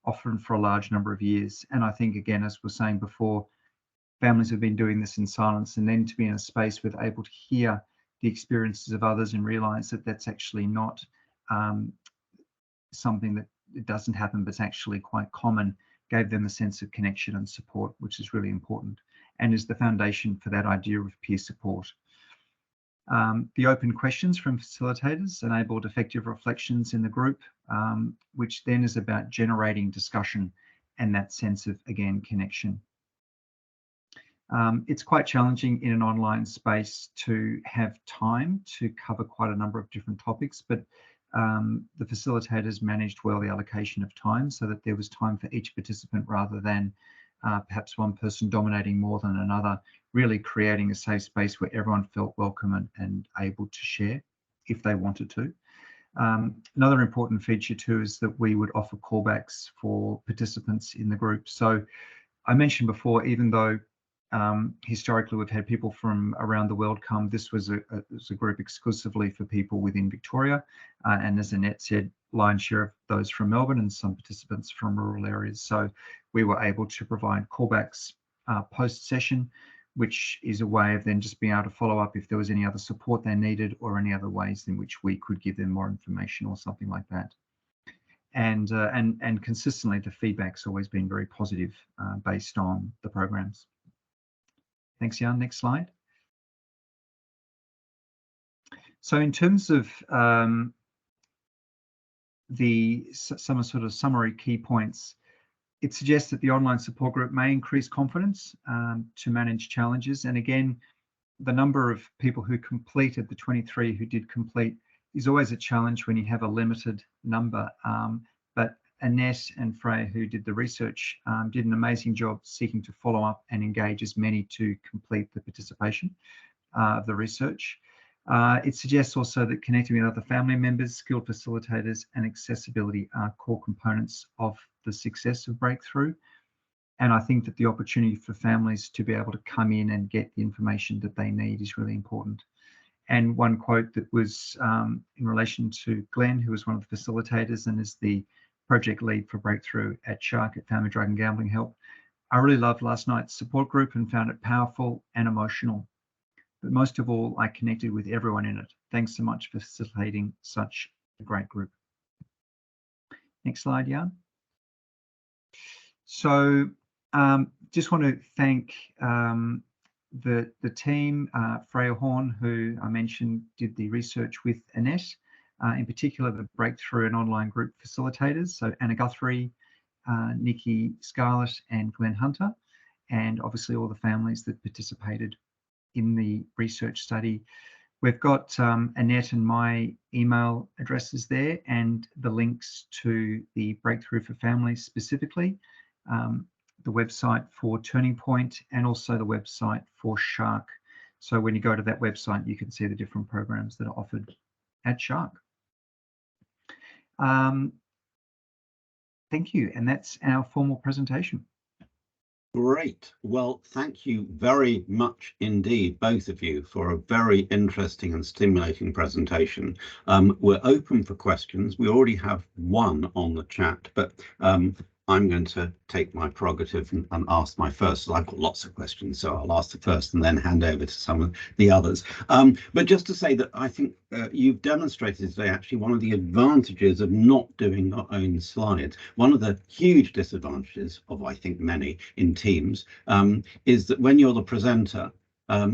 [SPEAKER 2] often for a large number of years. And I think, again, as we were saying before, families have been doing this in silence, and then to be in a space where they're able to hear the experiences of others and realise that that's actually not something that it doesn't happen, but it's actually quite common, gave them a sense of connection and support, which is really important and is the foundation for that idea of peer support. The open questions from facilitators enabled effective reflections in the group, which then is about generating discussion and that sense of, again, connection. It's quite challenging in an online space to have time to cover quite a number of different topics, but the facilitators managed well the allocation of time so that there was time for each participant rather than perhaps one person dominating more than another, really creating a safe space where everyone felt welcome and able to share if they wanted to. Another important feature too is that we would offer callbacks for participants in the group. So I mentioned before, even though historically we've had people from around the world come, this was a group exclusively for people within Victoria, and as Annette said, lion's share of those from Melbourne and some participants from rural areas. So we were able to provide callbacks post-session, which is a way of then just being able to follow up if there was any other support they needed or any other ways in which we could give them more information or something like that. And consistently the feedback's always been very positive based on the programs. Thanks, Jan. Next slide. So in terms of some sort of summary key points, it suggests that the online support group may increase confidence to manage challenges. And again, the number of people who completed, the 23 who did complete, is always a challenge when you have a limited number. But Annette and Freya, who did the research, did an amazing job seeking to follow up and engage as many to complete the participation of the research. It suggests also that connecting with other family members, skilled facilitators, and accessibility are core components of the success of Breakthrough. And I think that the opportunity for families to be able to come in and get the information that they need is really important. And one quote that was in relation to Glenn, who was one of the facilitators and is the project lead for Breakthrough at Shark at Family Drug and Gambling Help. I really loved last night's support group and found it powerful and emotional. But most of all, I connected with everyone in it. Thanks so much for facilitating such a great group. Next slide, Jan. So just want to thank the team, Freya Horn, who I mentioned did the research with Annette, in particular the Breakthrough and online group facilitators, so Anna Guthrie, Nikki Scarlett and Glenn Hunter, and obviously all the families that participated in the research study. We've got Annette and my email addresses there and the links to the Breakthrough for Families specifically, the website for Turning Point, and also the website for Shark. So when you go to that website, you can see the different programs that are offered at Shark. Thank you, and that's our formal presentation.
[SPEAKER 1] Great. Well, thank you very much indeed, both of you, for a very interesting and stimulating presentation. We're open for questions. We already have one on the chat, but I'm going to take my prerogative and ask my first. So I've got lots of questions, so I'll ask the first and then hand over to some of the others. But just to say that I think you've demonstrated today actually one of the advantages of not doing your own slides. One of the huge disadvantages of, I think, many in teams is that when you're the presenter,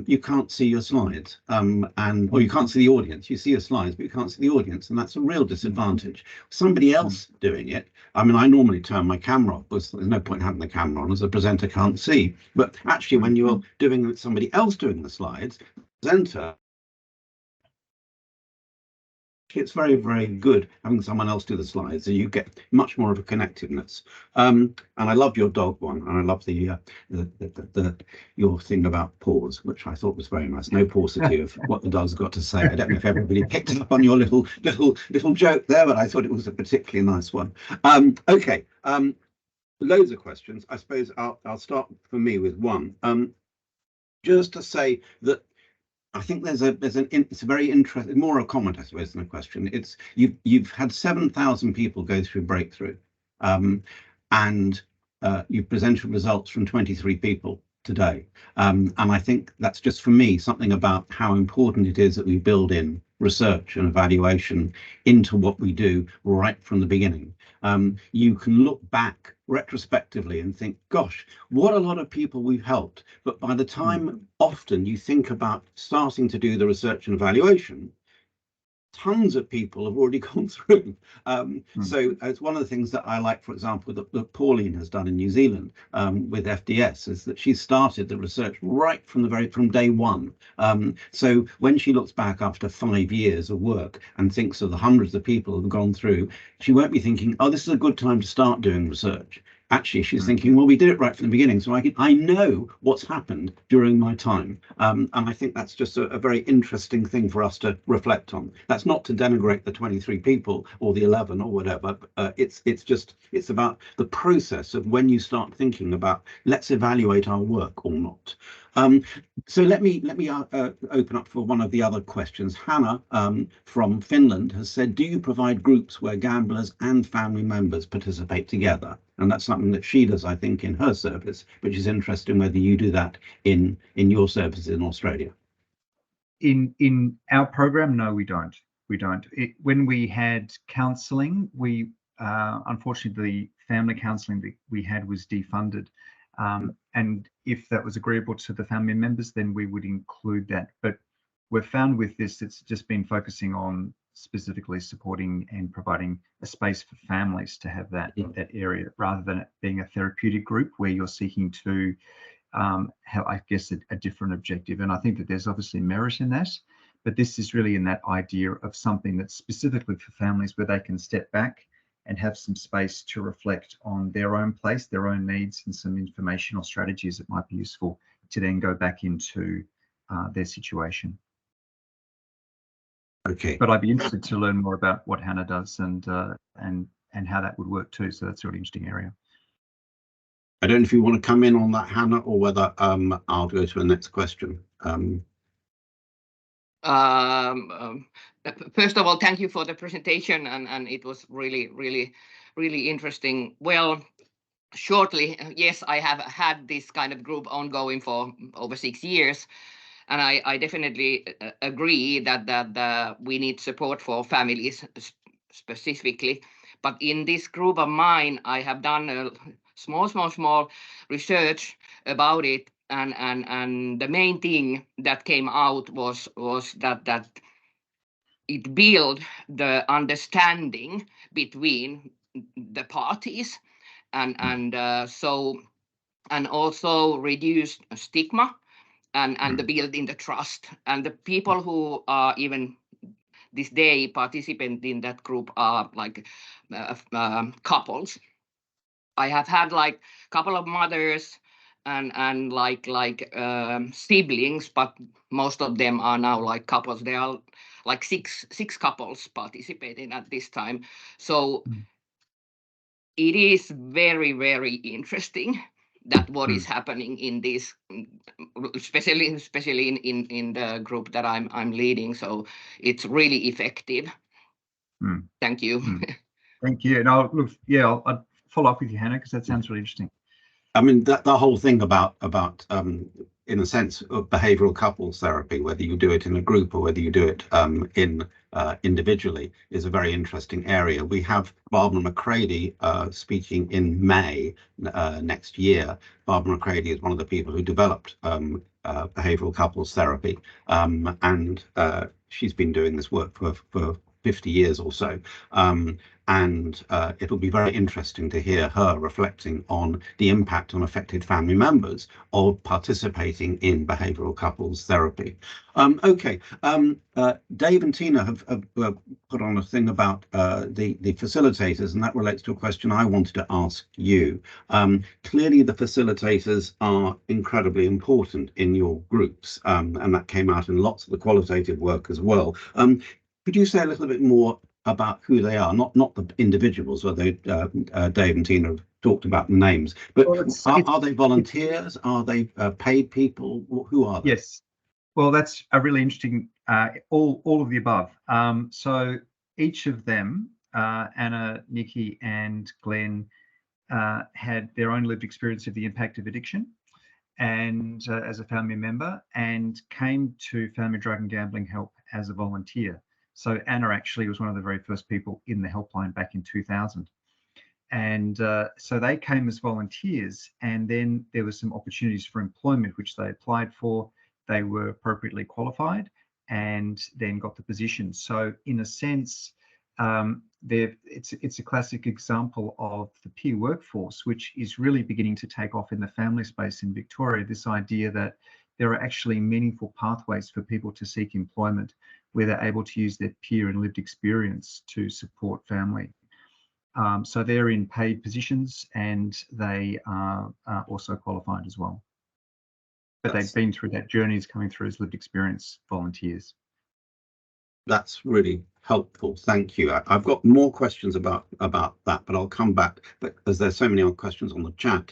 [SPEAKER 1] you can't see your slides or you can't see the audience. You see your slides, but you can't see the audience, and that's a real disadvantage. Somebody else doing it, I mean, I normally turn my camera off because there's no point having the camera on as a presenter can't see. But actually, when you're doing with somebody else doing the slides, the presenter, it's very, very good having someone else do the slides, so you get much more of a connectiveness. And I love your dog one, and I love your thing about pause, which I thought was very nice. No paucity of what the dog's got to say. I don't know if everybody picked up on your little joke there, but I thought it was a particularly nice one. Okay, loads of questions. I suppose I'll start for me with one. Just to say that I think it's a very interesting, more a comment, I suppose, than a question. It's you've had 7,000 people go through Breakthrough, and you've presented results from 23 people today. And I think that's just, for me, something about how important it is that we build in research and evaluation into what we do right from the beginning. You can look back retrospectively and think, gosh, what a lot of people we've helped. But by the time often you think about starting to do the research and evaluation, tons of people have already gone through. So it's one of the things that I like, for example, that Pauline has done in New Zealand with FDS, is that she started the research right from day one. So when she looks back after 5 years of work and thinks of the hundreds of people who have gone through, she won't be thinking, oh, this is a good time to start doing research. Actually, she's thinking, well, we did it right from the beginning, so I know what's happened during my time. And I think that's just a very interesting thing for us to reflect on. That's not to denigrate the 23 people or the 11 or whatever. It's about the process of when you start thinking about, let's evaluate our work or not. So let me open up for one of the other questions. Hannah from Finland has said, do you provide groups where gamblers and family members participate together? And that's something that she does, I think, in her service, which is interesting whether you do that in your services in Australia.
[SPEAKER 2] In our program, no, we don't. When we had counselling, we unfortunately the family counselling that we had was defunded. And if that was agreeable to the family members, then we would include that. But we've found with this, it's just been focusing on specifically supporting and providing a space for families to have that area, rather than it being a therapeutic group where you're seeking to have, I guess, a different objective. And I think that there's obviously merit in that, but this is really in that idea of something that's specifically for families where they can step back and have some space to reflect on their own place, their own needs, and some informational strategies that might be useful to then go back into their situation.
[SPEAKER 1] Okay.
[SPEAKER 2] But I'd be interested to learn more about what Hannah does and how that would work too. So that's a really interesting area.
[SPEAKER 1] I don't know if you want to come in on that, Hannah, or whether I'll go to the next question.
[SPEAKER 4] First of all, thank you for the presentation, and it was really interesting. Well, shortly, yes, I have had this kind of group ongoing for over 6 years, and I definitely agree that we need support for families specifically. But in this group of mine, I have done a small research about it, and the main thing that came out was that it built the understanding between the parties, and also reduced stigma and the building the trust. And the people who are even this day participant in that group are like couples. I have had like a couple of mothers and siblings, but most of them are now like couples. There are like six couples participating at this time. So it is very interesting that what is happening in this, especially in the group that I'm leading. So it's really effective. Thank you.
[SPEAKER 2] Thank you. And I'll follow up with you, Hannah, because that sounds really interesting.
[SPEAKER 1] I mean, the whole thing about in a sense, of behavioural couples therapy, whether you do it in a group or whether you do it individually, is a very interesting area. We have Barbara McCready speaking in May next year. Barbara McCready is one of the people who developed behavioural couples therapy, and she's been doing this work for 50 years or so. And it'll be very interesting to hear her reflecting on the impact on affected family members of participating in behavioural couples therapy. Okay, Dave and Tina have put on a thing about the facilitators, and that relates to a question I wanted to ask you. Clearly, the facilitators are incredibly important in your groups, and that came out in lots of the qualitative work as well. Could you say a little bit more about who they are, not the individuals, although Dave and Tina have talked about the names, but are they volunteers? Are they paid people? Who are they?
[SPEAKER 2] Yes. Well, that's a really interesting, all of the above. So each of them, Anna, Nikki and Glenn, had their own lived experience of the impact of addiction and as a family member, and came to Family Drug and Gambling Help as a volunteer. So Anna actually was one of the very first people in the helpline back in 2000. And so they came as volunteers, and then there were some opportunities for employment which they applied for. They were appropriately qualified and then got the position. So in a sense, it's a classic example of the peer workforce, which is really beginning to take off in the family space in Victoria. This idea that there are actually meaningful pathways for people to seek employment where they're able to use their peer and lived experience to support family. So they're in paid positions and they are also qualified as well. But they've been through that journey as coming through as lived experience volunteers. That's
[SPEAKER 1] really helpful. Thank you. I've got more questions about that, but I'll come back. But as there's so many other questions on the chat.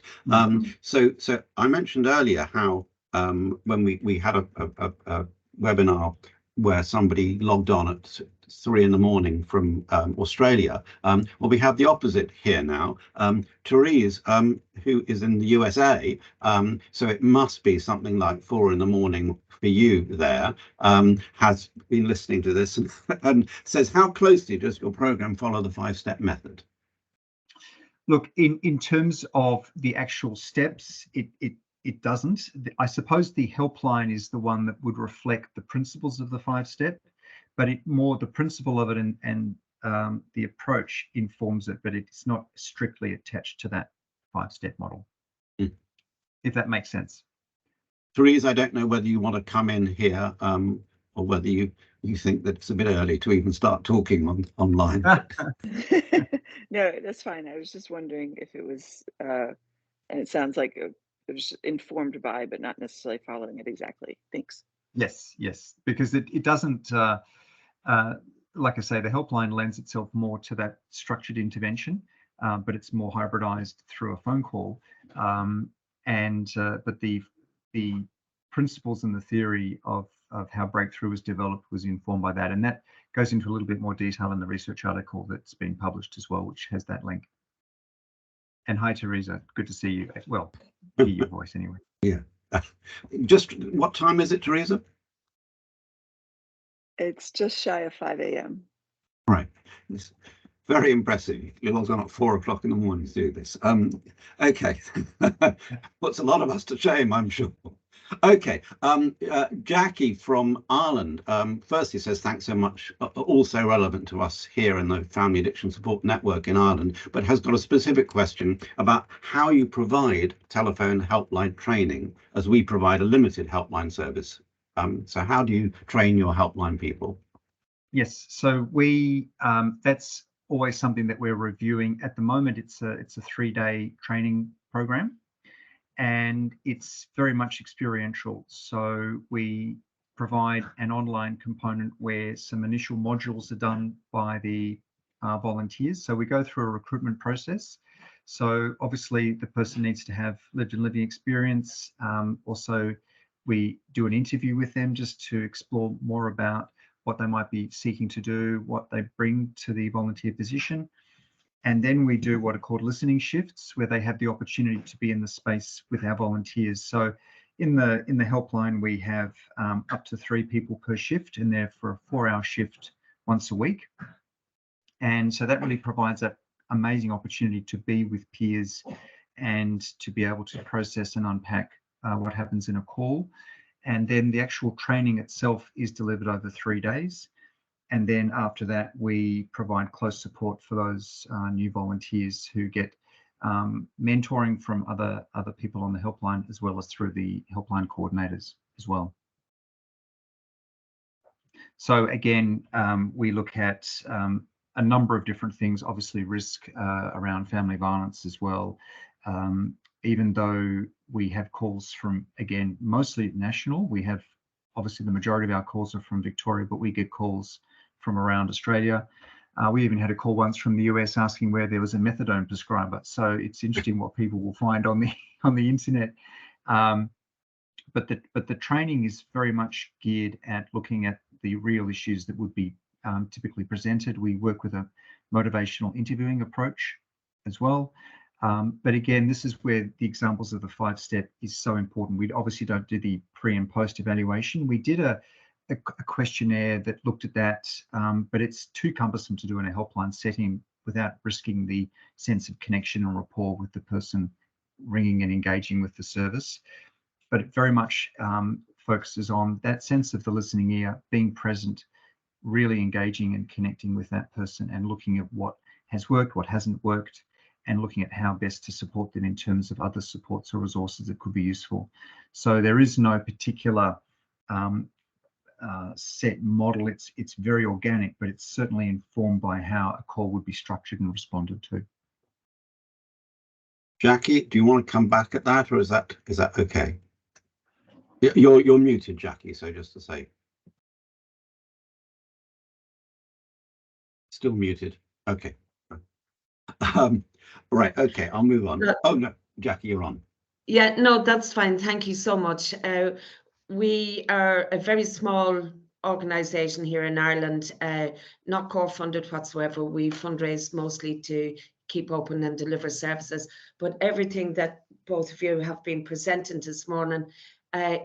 [SPEAKER 1] So I mentioned earlier how when we had a webinar where somebody logged on at 3 in the morning from Australia. Well, we have the opposite here now. Therese, who is in the USA, so it must be something like 4 in the morning for you there, has been listening to this and says, how closely does your program follow the 5-step method?
[SPEAKER 2] Look, in terms of the actual steps, it doesn't. I suppose the helpline is the one that would reflect the principles of the 5-step, but the principle of it and the approach informs it, but it's not strictly attached to that 5-step model, if that makes sense.
[SPEAKER 1] Therese, I don't know whether you want to come in here or whether you think that it's a bit early to even start talking online.
[SPEAKER 5] No, that's fine. I was just wondering if it was, and it sounds like it was informed by, but not necessarily following it exactly. Thanks.
[SPEAKER 2] Yes, because it doesn't, like I say, the helpline lends itself more to that structured intervention, but it's more hybridized through a phone call. But the principles and the theory of how breakthrough was developed was informed by that. And that goes into a little bit more detail in the research article that's been published as well, which has that link. And hi, Teresa, good to see you. Well, hear your voice anyway.
[SPEAKER 1] Yeah. Just what time is it, Teresa?
[SPEAKER 5] It's just shy of 5 a.m.
[SPEAKER 1] Right. It's very impressive. You're all gone at 4 o'clock in the morning to do this. Okay. Puts a lot of us to shame, I'm sure. Okay. Jackie from Ireland, firstly says thanks so much, also relevant to us here in the Family Addiction Support Network in Ireland, but has got a specific question about how you provide telephone helpline training, as we provide a limited helpline service. So how do you train your helpline people?
[SPEAKER 2] Yes, so we that's always something that we're reviewing. At the moment, it's a 3-day training program, and it's very much experiential. So we provide an online component where some initial modules are done by the volunteers. So we go through a recruitment process. So obviously the person needs to have lived and living experience. Also, we do an interview with them just to explore more about what they might be seeking to do, what they bring to the volunteer position. And then we do what are called listening shifts, where they have the opportunity to be in the space with our volunteers. So in the helpline, we have up to 3 people per shift, and they're for a 4-hour shift once a week. And so that really provides that amazing opportunity to be with peers and to be able to process and unpack what happens in a call. And then the actual training itself is delivered over 3 days. And then after that, we provide close support for those new volunteers who get mentoring from other people on the helpline, as well as through the helpline coordinators as well. So again, we look at a number of different things, obviously risk around family violence as well. Even though we have calls from, again, mostly national, we have, obviously the majority of our calls are from Victoria, but we get calls from around Australia. We even had a call once from the US asking where there was a methadone prescriber. So it's interesting what people will find on the internet. but the training is very much geared at looking at the real issues that would be typically presented. We work with a motivational interviewing approach as well. But again, this is where the examples of the 5-step is so important. We obviously don't do the pre and post evaluation. We did a questionnaire that looked at that, but it's too cumbersome to do in a helpline setting without risking the sense of connection and rapport with the person ringing and engaging with the service. But it very much focuses on that sense of the listening ear, being present, really engaging and connecting with that person and looking at what has worked, what hasn't worked, and looking at how best to support them in terms of other supports or resources that could be useful. So there is no particular set model. It's very organic, but it's certainly informed by how a call would be structured and responded to.
[SPEAKER 1] Jackie, do you want to come back at that, or is that okay? You're muted, Jackie, so just to say. Still muted. Okay. Right, okay, I'll move on. Oh no, Jackie, you're on.
[SPEAKER 6] Yeah, no, that's fine. Thank you so much. We are a very small organisation here in Ireland, not core funded whatsoever. We fundraise mostly to keep open and deliver services, but everything that both of you have been presenting this morning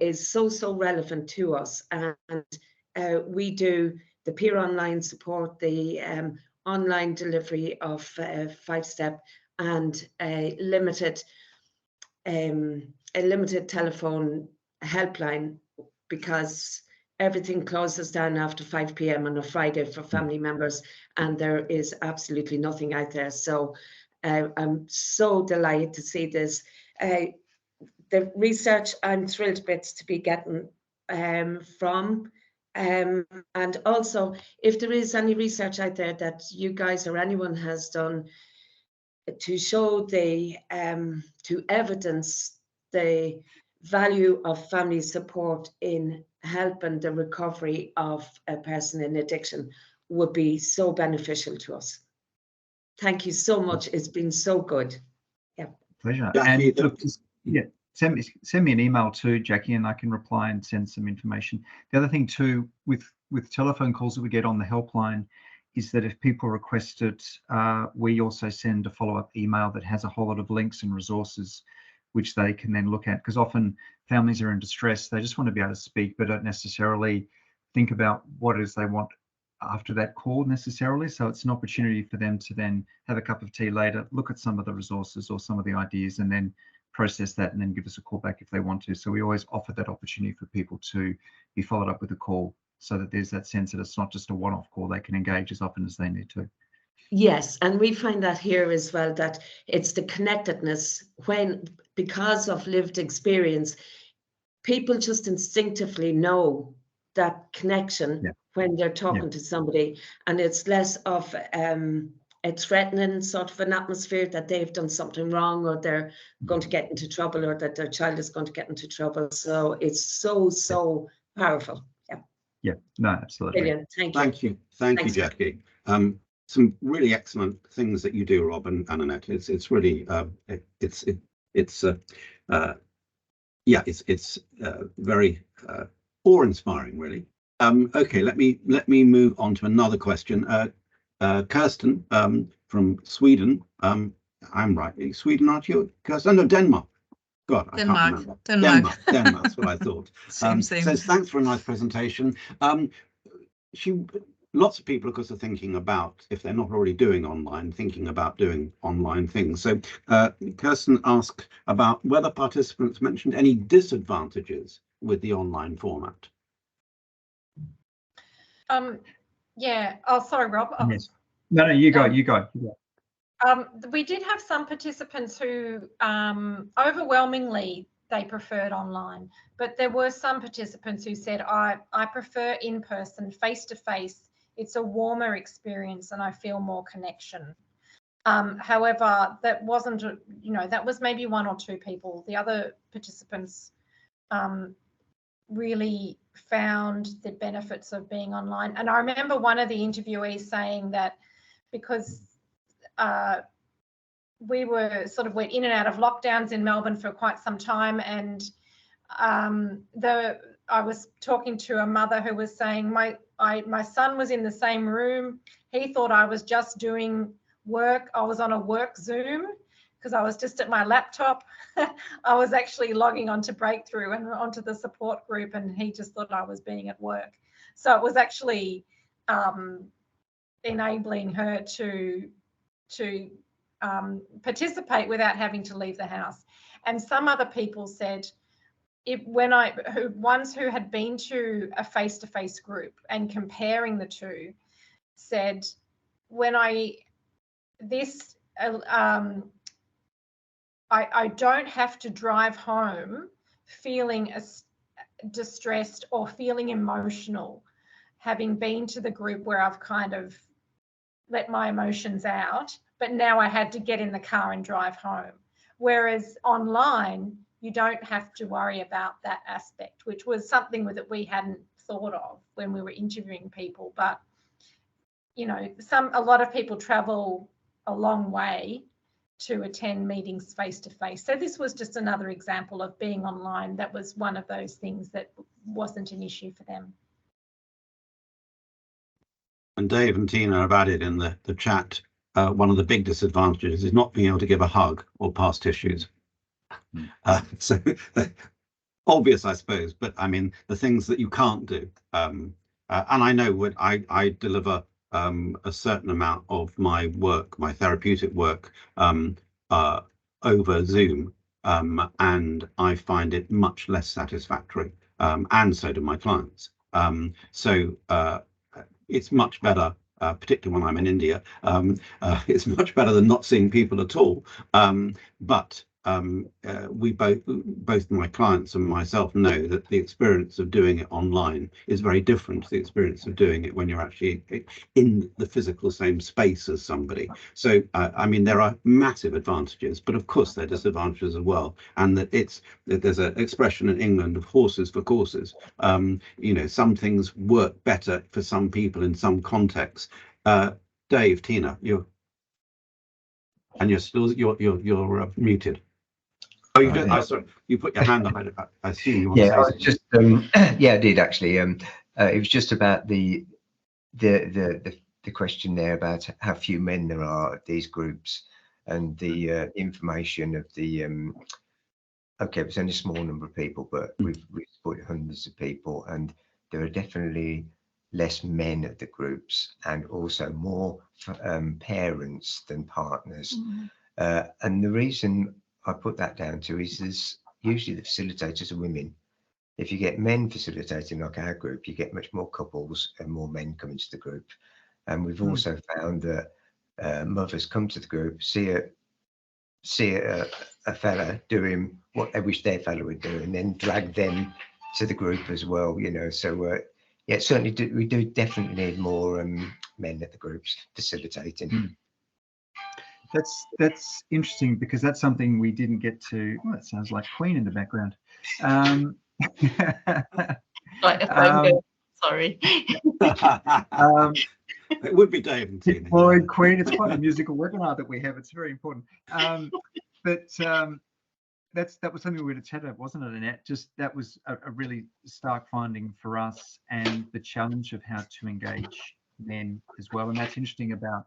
[SPEAKER 6] is so relevant to us. And we do the peer online support, the online delivery of 5-step, and a limited telephone helpline, because everything closes down after 5 p.m. on a Friday for family members, and there is absolutely nothing out there. So I'm so delighted to see this. The research, I'm thrilled to bits to be getting from. And also, if there is any research out there that you guys or anyone has done to show to evidence the value of family support in helping the recovery of a person in addiction, would be so beneficial to us. Thank you so much. It's been so good. Yeah.
[SPEAKER 2] Pleasure.
[SPEAKER 1] Jackie,
[SPEAKER 2] and look, yeah, send me an email too, Jackie, and I can reply and send some information. The other thing too, with telephone calls that we get on the helpline, is that if people request it, we also send a follow-up email that has a whole lot of links and resources which they can then look at, because often families are in distress. They just want to be able to speak, but don't necessarily think about what it is they want after that call necessarily. So it's an opportunity for them to then have a cup of tea later, look at some of the resources or some of the ideas, and then process that and then give us a call back if they want to. So we always offer that opportunity for people to be followed up with a call, so that there's that sense that it's not just a one-off call. They can engage as often as they need to.
[SPEAKER 6] Yes, and we find that here as well, that it's the connectedness, because of lived experience, people just instinctively know that connection when they're talking to somebody, and it's less of a threatening sort of an atmosphere that they've done something wrong, or they're going to get into trouble, or that their child is going to get into trouble. So it's so powerful.
[SPEAKER 2] Yeah, no, absolutely.
[SPEAKER 6] Brilliant. Thank you.
[SPEAKER 1] Thank you, Jackie. Some really excellent things that you do, Rob and Annette. It's really it's very awe-inspiring, really. Okay, let me move on to another question. Kirsten from Sweden. I'm right. Sweden, aren't you, Kirsten? No, Denmark. God, I can't remember. Denmark. That's what I thought.
[SPEAKER 7] Same.
[SPEAKER 1] Says, thanks for a nice presentation. Lots of people, of course, are thinking about, if they're not already doing online, thinking about doing online things. So Kirsten asked about whether participants mentioned any disadvantages with the online format.
[SPEAKER 3] Yeah. Oh, sorry, Rob.
[SPEAKER 2] Yes. No, you go.
[SPEAKER 3] We did have some participants who overwhelmingly they preferred online, but there were some participants who said, I prefer in person, face to face. It's a warmer experience and I feel more connection. However, that wasn't, that was maybe 1 or 2 people. The other participants really found the benefits of being online. And I remember one of the interviewees saying that because we were went in and out of lockdowns in Melbourne for quite some time, and I was talking to a mother who was saying my son was in the same room. He thought I was just doing work. I was on a work Zoom because I was just at my laptop. I was actually logging onto Breakthrough and onto the support group, and he just thought I was being at work. So it was actually enabling her to participate without having to leave the house. And some other people said, ones who had been to a face-to-face group and comparing the two said, I don't have to drive home feeling distressed or feeling emotional, having been to the group where I've kind of let my emotions out, but now I had to get in the car and drive home. Whereas online, you don't have to worry about that aspect, which was something that we hadn't thought of when we were interviewing people. But, you know, a lot of people travel a long way to attend meetings face to face. So this was just another example of being online. That was one of those things that wasn't an issue for them.
[SPEAKER 1] And Dave and Tina have added in the chat, one of the big disadvantages is not being able to give a hug or pass tissues. So obvious, I suppose, but I mean, the things that you can't do. And I know when I deliver a certain amount of my work, my therapeutic work, over Zoom, and I find it much less satisfactory, and so do my clients. So it's much better, particularly when I'm in India. It's much better than not seeing people at all. But we both my clients and myself know that the experience of doing it online is very different to the experience of doing it when you're actually in the physical same space as somebody. So I mean, there are massive advantages, but of course there are disadvantages as well. And that there's an expression in England of horses for courses. You know, some things work better for some people in some contexts. Dave, Tina, you're muted. Oh, you did. Sorry, you put your hand up. I assume you want to say something.
[SPEAKER 7] Just yeah, I did actually. It was just about the question there about how few men there are at these groups, and the information of the okay, it's only a small number of people, but we've supported hundreds of people, and there are definitely less men at the groups, and also more parents than partners. And the reason I put that down to is there's usually the facilitators are women. If you get men facilitating like our group, you get much more couples and more men come into the group. And we've also found that mothers come to the group, see a fella doing what they wish their fella would do, and then drag them to the group as well, you know. So yeah, certainly we do definitely need more men at the groups facilitating.
[SPEAKER 2] That's interesting, because that's something we didn't get to. Oh, it sounds like Queen in the background.
[SPEAKER 8] Sorry.
[SPEAKER 1] It would be Dave and Tina.
[SPEAKER 2] Floyd, Queen. It's quite a musical webinar that we have. It's very important. But that was something we had chatted about, wasn't it, Annette? Just that was a really stark finding for us, and the challenge of how to engage men as well. And that's interesting about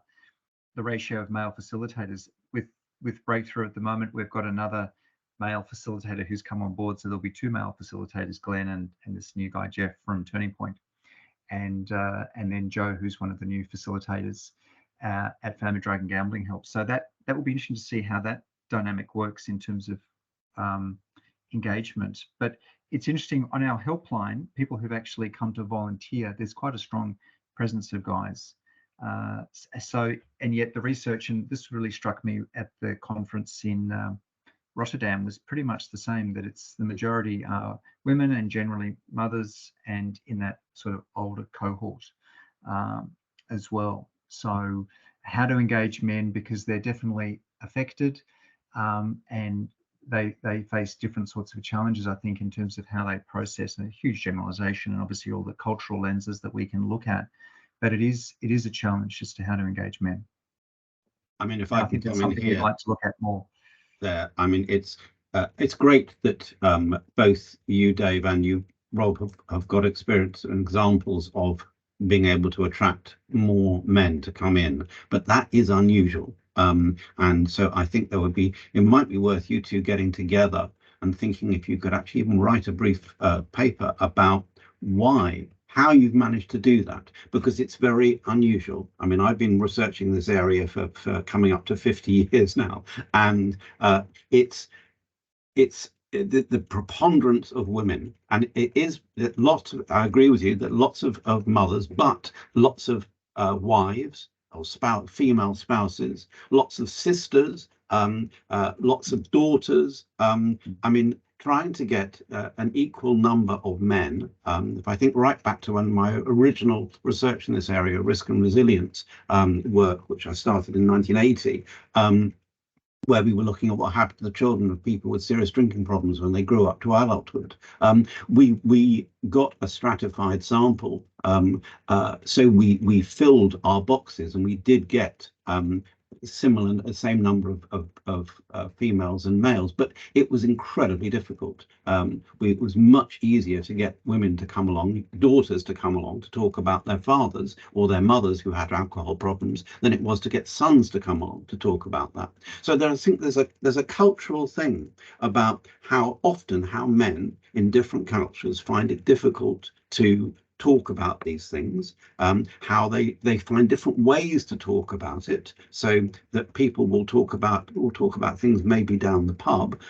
[SPEAKER 2] the ratio of male facilitators. With Breakthrough at the moment, we've got another male facilitator who's come on board, so there'll be two male facilitators, Glenn and this new guy Jeff from Turning Point, and then Joe, who's one of the new facilitators at Family Drug and Gambling Help. So that will be interesting to see how that dynamic works in terms of engagement. But it's interesting, on our helpline, people who've actually come to volunteer, there's quite a strong presence of guys. And yet the research, and this really struck me at the conference in Rotterdam, was pretty much the same, that it's the majority are women and generally mothers, and in that sort of older cohort as well. So how to engage men, because they're definitely affected, and they face different sorts of challenges, I think, in terms of how they process, and a huge generalization, and obviously all the cultural lenses that we can look at. But it is a challenge as to how to engage men.
[SPEAKER 1] I mean, if I can
[SPEAKER 2] think that's
[SPEAKER 1] come in
[SPEAKER 2] something
[SPEAKER 1] here,
[SPEAKER 2] we'd like to look at more.
[SPEAKER 1] There, I mean, it's it's great that both you, Dave, and you, Rob, have got experience and examples of being able to attract more men to come in, but that is unusual. And so I think it might be worth you two getting together and thinking if you could actually even write a brief paper about how you've managed to do that, because it's very unusual. I mean, I've been researching this area for coming up to 50 years now, and it's the preponderance of women, and it is lots of, I agree with you that lots of mothers, but lots of wives or female spouses, lots of sisters, lots of daughters. I mean, trying to get an equal number of men. If I think right back to when my original research in this area, risk and resilience work, which I started in 1980, where we were looking at what happened to the children of people with serious drinking problems when they grew up to adulthood. We got a stratified sample, so we filled our boxes, and we did get the same number of females and males, but it was incredibly difficult. It was much easier to get women to come along, daughters to come along to talk about their fathers or their mothers who had alcohol problems, than it was to get sons to come along to talk about that. So I think there's a cultural thing about how men in different cultures find it difficult to talk about these things, how they find different ways to talk about it, so that people will talk about things maybe down the pub,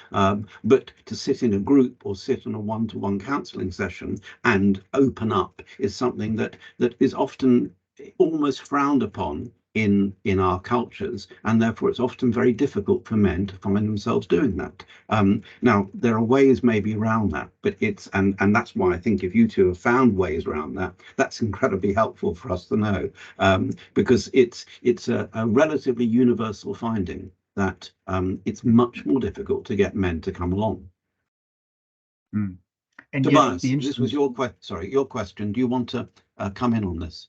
[SPEAKER 1] but to sit in a group or sit in a one-to-one counselling session and open up is something that is often almost frowned upon in our cultures, and therefore it's often very difficult for men to find themselves doing that. Now there are ways maybe around that, but and that's why I think if you two have found ways around that, that's incredibly helpful for us to know, because it's a relatively universal finding that it's much more difficult to get men to come along.
[SPEAKER 2] And
[SPEAKER 1] Tobias, this was your question. Do you want to come in on this?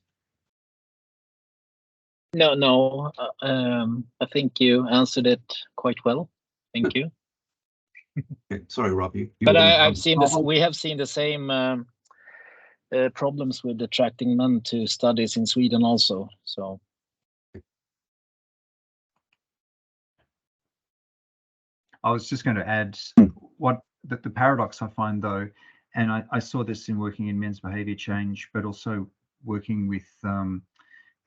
[SPEAKER 8] No. I think you answered it quite well. Thank you.
[SPEAKER 1] Okay. Sorry, Rob.
[SPEAKER 8] But I've seen this. We have seen the same problems with attracting men to studies in Sweden also. So.
[SPEAKER 2] I was just going to add the paradox I find, though, and I saw this in working in men's behaviour change, but also working with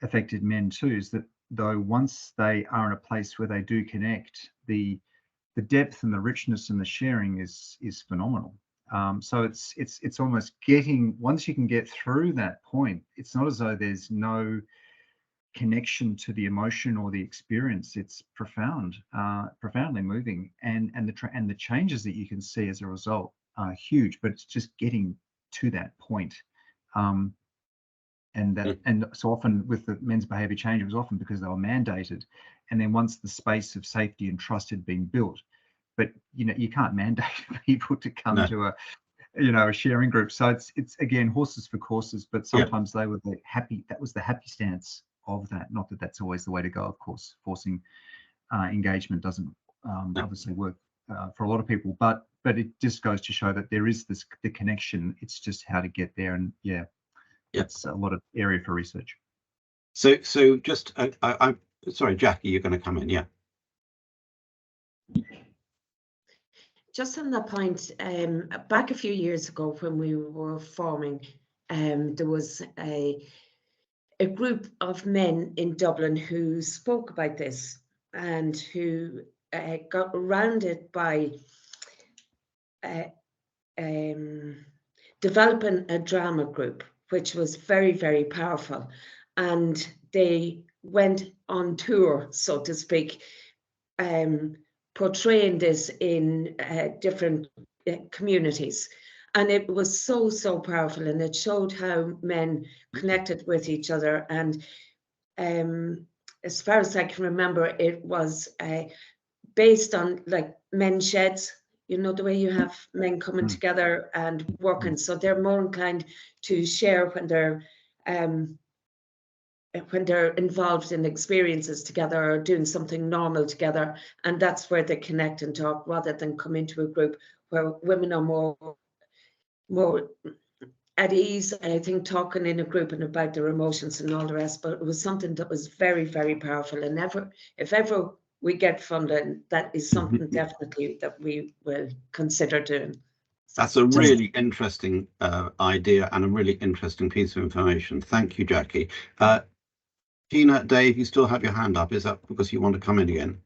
[SPEAKER 2] affected men too, is that though once they are in a place where they do connect, the depth and the richness and the sharing is phenomenal. So it's almost once you can get through that point, it's not as though there's no connection to the emotion or the experience. It's profoundly moving, and the changes that you can see as a result are huge, but it's just getting to that point. And so often with the men's behaviour change, it was often because they were mandated, and then once the space of safety and trust had been built, but you can't mandate people to come to a sharing group. So it's again horses for courses, but sometimes they were that was the happy stance of that. Not that that's always the way to go, of course. Forcing engagement doesn't obviously work for a lot of people, but it just goes to show that there is the connection. It's just how to get there, and it's a lot of area for research.
[SPEAKER 1] So just I'm sorry, Jackie, you're going to come in, yeah.
[SPEAKER 6] Just on that point, back a few years ago when we were forming, there was a group of men in Dublin who spoke about this and who got surrounded by developing a drama group, which was very, very powerful. And they went on tour, so to speak, portraying this in different communities. And it was so, so powerful, and it showed how men connected with each other. And as far as I can remember, it was based on like men's sheds, the way you have men coming together and working. So they're more inclined to share when they're when they're involved in experiences together or doing something normal together, and that's where they connect and talk, rather than come into a group where women are more at ease, and I think talking in a group and about their emotions and all the rest. But it was something that was very, very powerful, and if ever we get funding, that is something definitely that we will consider doing.
[SPEAKER 1] That's a really interesting idea and a really interesting piece of information. Thank you, Jackie. Gina, Dave, you still have your hand up. Is that because you want to come in again?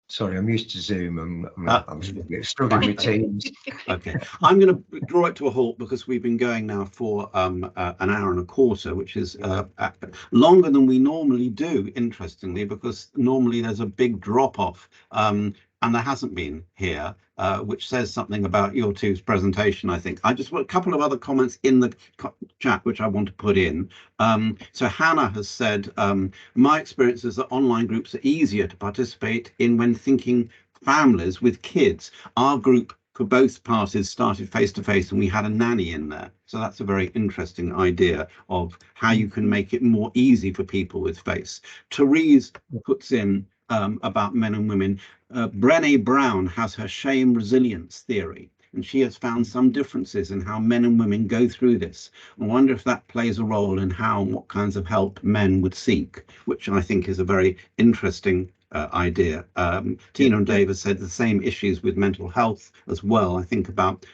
[SPEAKER 7] Sorry, I'm used to Zoom. I'm struggling with Teams.
[SPEAKER 1] Okay, I'm going to draw it to a halt because we've been going now for an hour and a quarter, which is longer than we normally do, interestingly, because normally there's a big drop off. And there hasn't been here, which says something about your two's presentation, I think. I just want a couple of other comments in the chat, which I want to put in. So Hannah has said, my experience is that online groups are easier to participate in when thinking families with kids. Our group for both parties started face-to-face, and we had a nanny in there. So that's a very interesting idea of how you can make it more easy for people with face. Therese puts in about men and women. Brené Brown has her shame resilience theory, and she has found some differences in how men and women go through this. I wonder if that plays a role in how and what kinds of help men would seek, which I think is a very interesting idea. Tina and Dave have said the same issues with mental health as well. I think about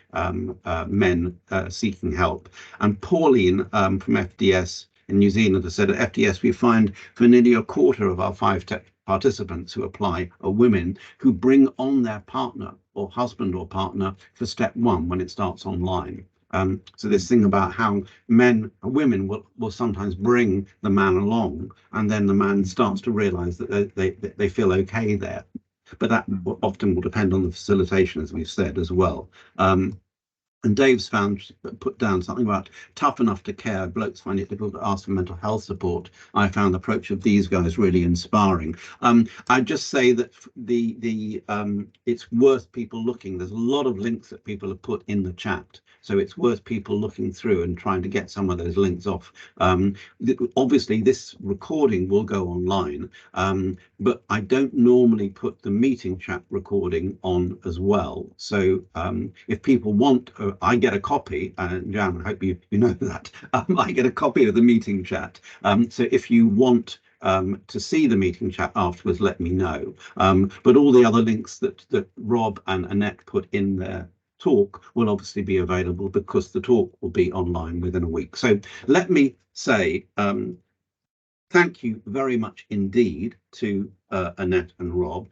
[SPEAKER 1] men seeking help. And Pauline from FDS in New Zealand has said at FDS we find for nearly a quarter of our 5 participants who apply are women who bring on their partner or husband or partner for step 1 when it starts online. So this thing about how women will sometimes bring the man along, and then the man starts to realize that they feel okay there. But that often will depend on the facilitation, as we've said as well. And Dave's put down something about tough enough to care. Blokes find it difficult to ask for mental health support. I found the approach of these guys really inspiring. I'd just say that it's worth people looking. There's a lot of links that people have put in the chat. So it's worth people looking through and trying to get some of those links off. Obviously, this recording will go online, but I don't normally put the meeting chat recording on as well. So if people want, I get a copy, and Jan, I hope you know that, I get a copy of the meeting chat. So if you want to see the meeting chat afterwards, let me know. But all the other links that Rob and Annette put in their talk will obviously be available because the talk will be online within a week. So let me say thank you very much indeed to Annette and Rob.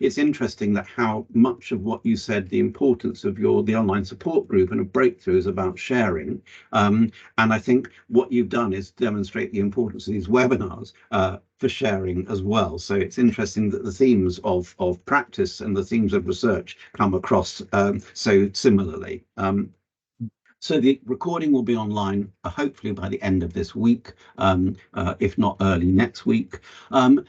[SPEAKER 1] It's interesting that how much of what you said, the importance of the online support group and a breakthrough is about sharing. And I think what you've done is demonstrate the importance of these webinars for sharing as well. So it's interesting that the themes of practice and the themes of research come across so similarly. So the recording will be online, hopefully by the end of this week, if not early next week.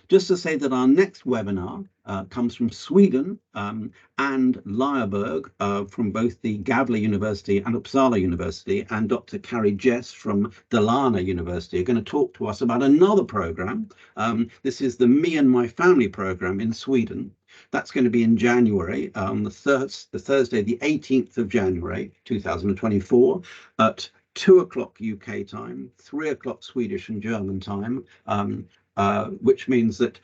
[SPEAKER 1] Just to say that our next webinar comes from Sweden and Lyreburg from both the Gavle University and Uppsala University, and Dr. Carrie Jess from Dalarna University are going to talk to us about another program. This is the Me and My Family program in Sweden. That's going to be in January, the Thursday, the 18th of January, 2024, at 2 o'clock UK time, 3 o'clock Swedish and German time, which means that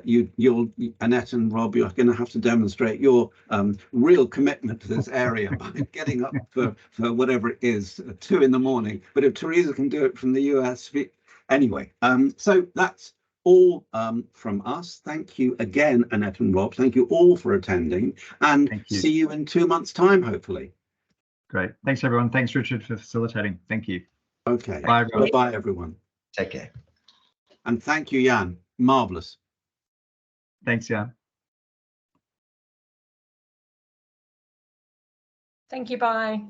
[SPEAKER 1] you'll, Annette and Rob, you're going to have to demonstrate your real commitment to this area by getting up for whatever it is, 2 in the morning. But if Teresa can do it from the US, anyway, so that's all from us. Thank you again, Annette and Rob. Thank you all for attending, and see you in 2 months' time, hopefully.
[SPEAKER 2] Great. Thanks, everyone. Thanks, Richard, for facilitating. Thank you.
[SPEAKER 1] Okay.
[SPEAKER 2] Bye, everyone.
[SPEAKER 1] Bye, everyone.
[SPEAKER 7] Take care.
[SPEAKER 1] And thank you, Jan. Marvelous.
[SPEAKER 2] Thanks, Jan.
[SPEAKER 3] Thank you. Bye.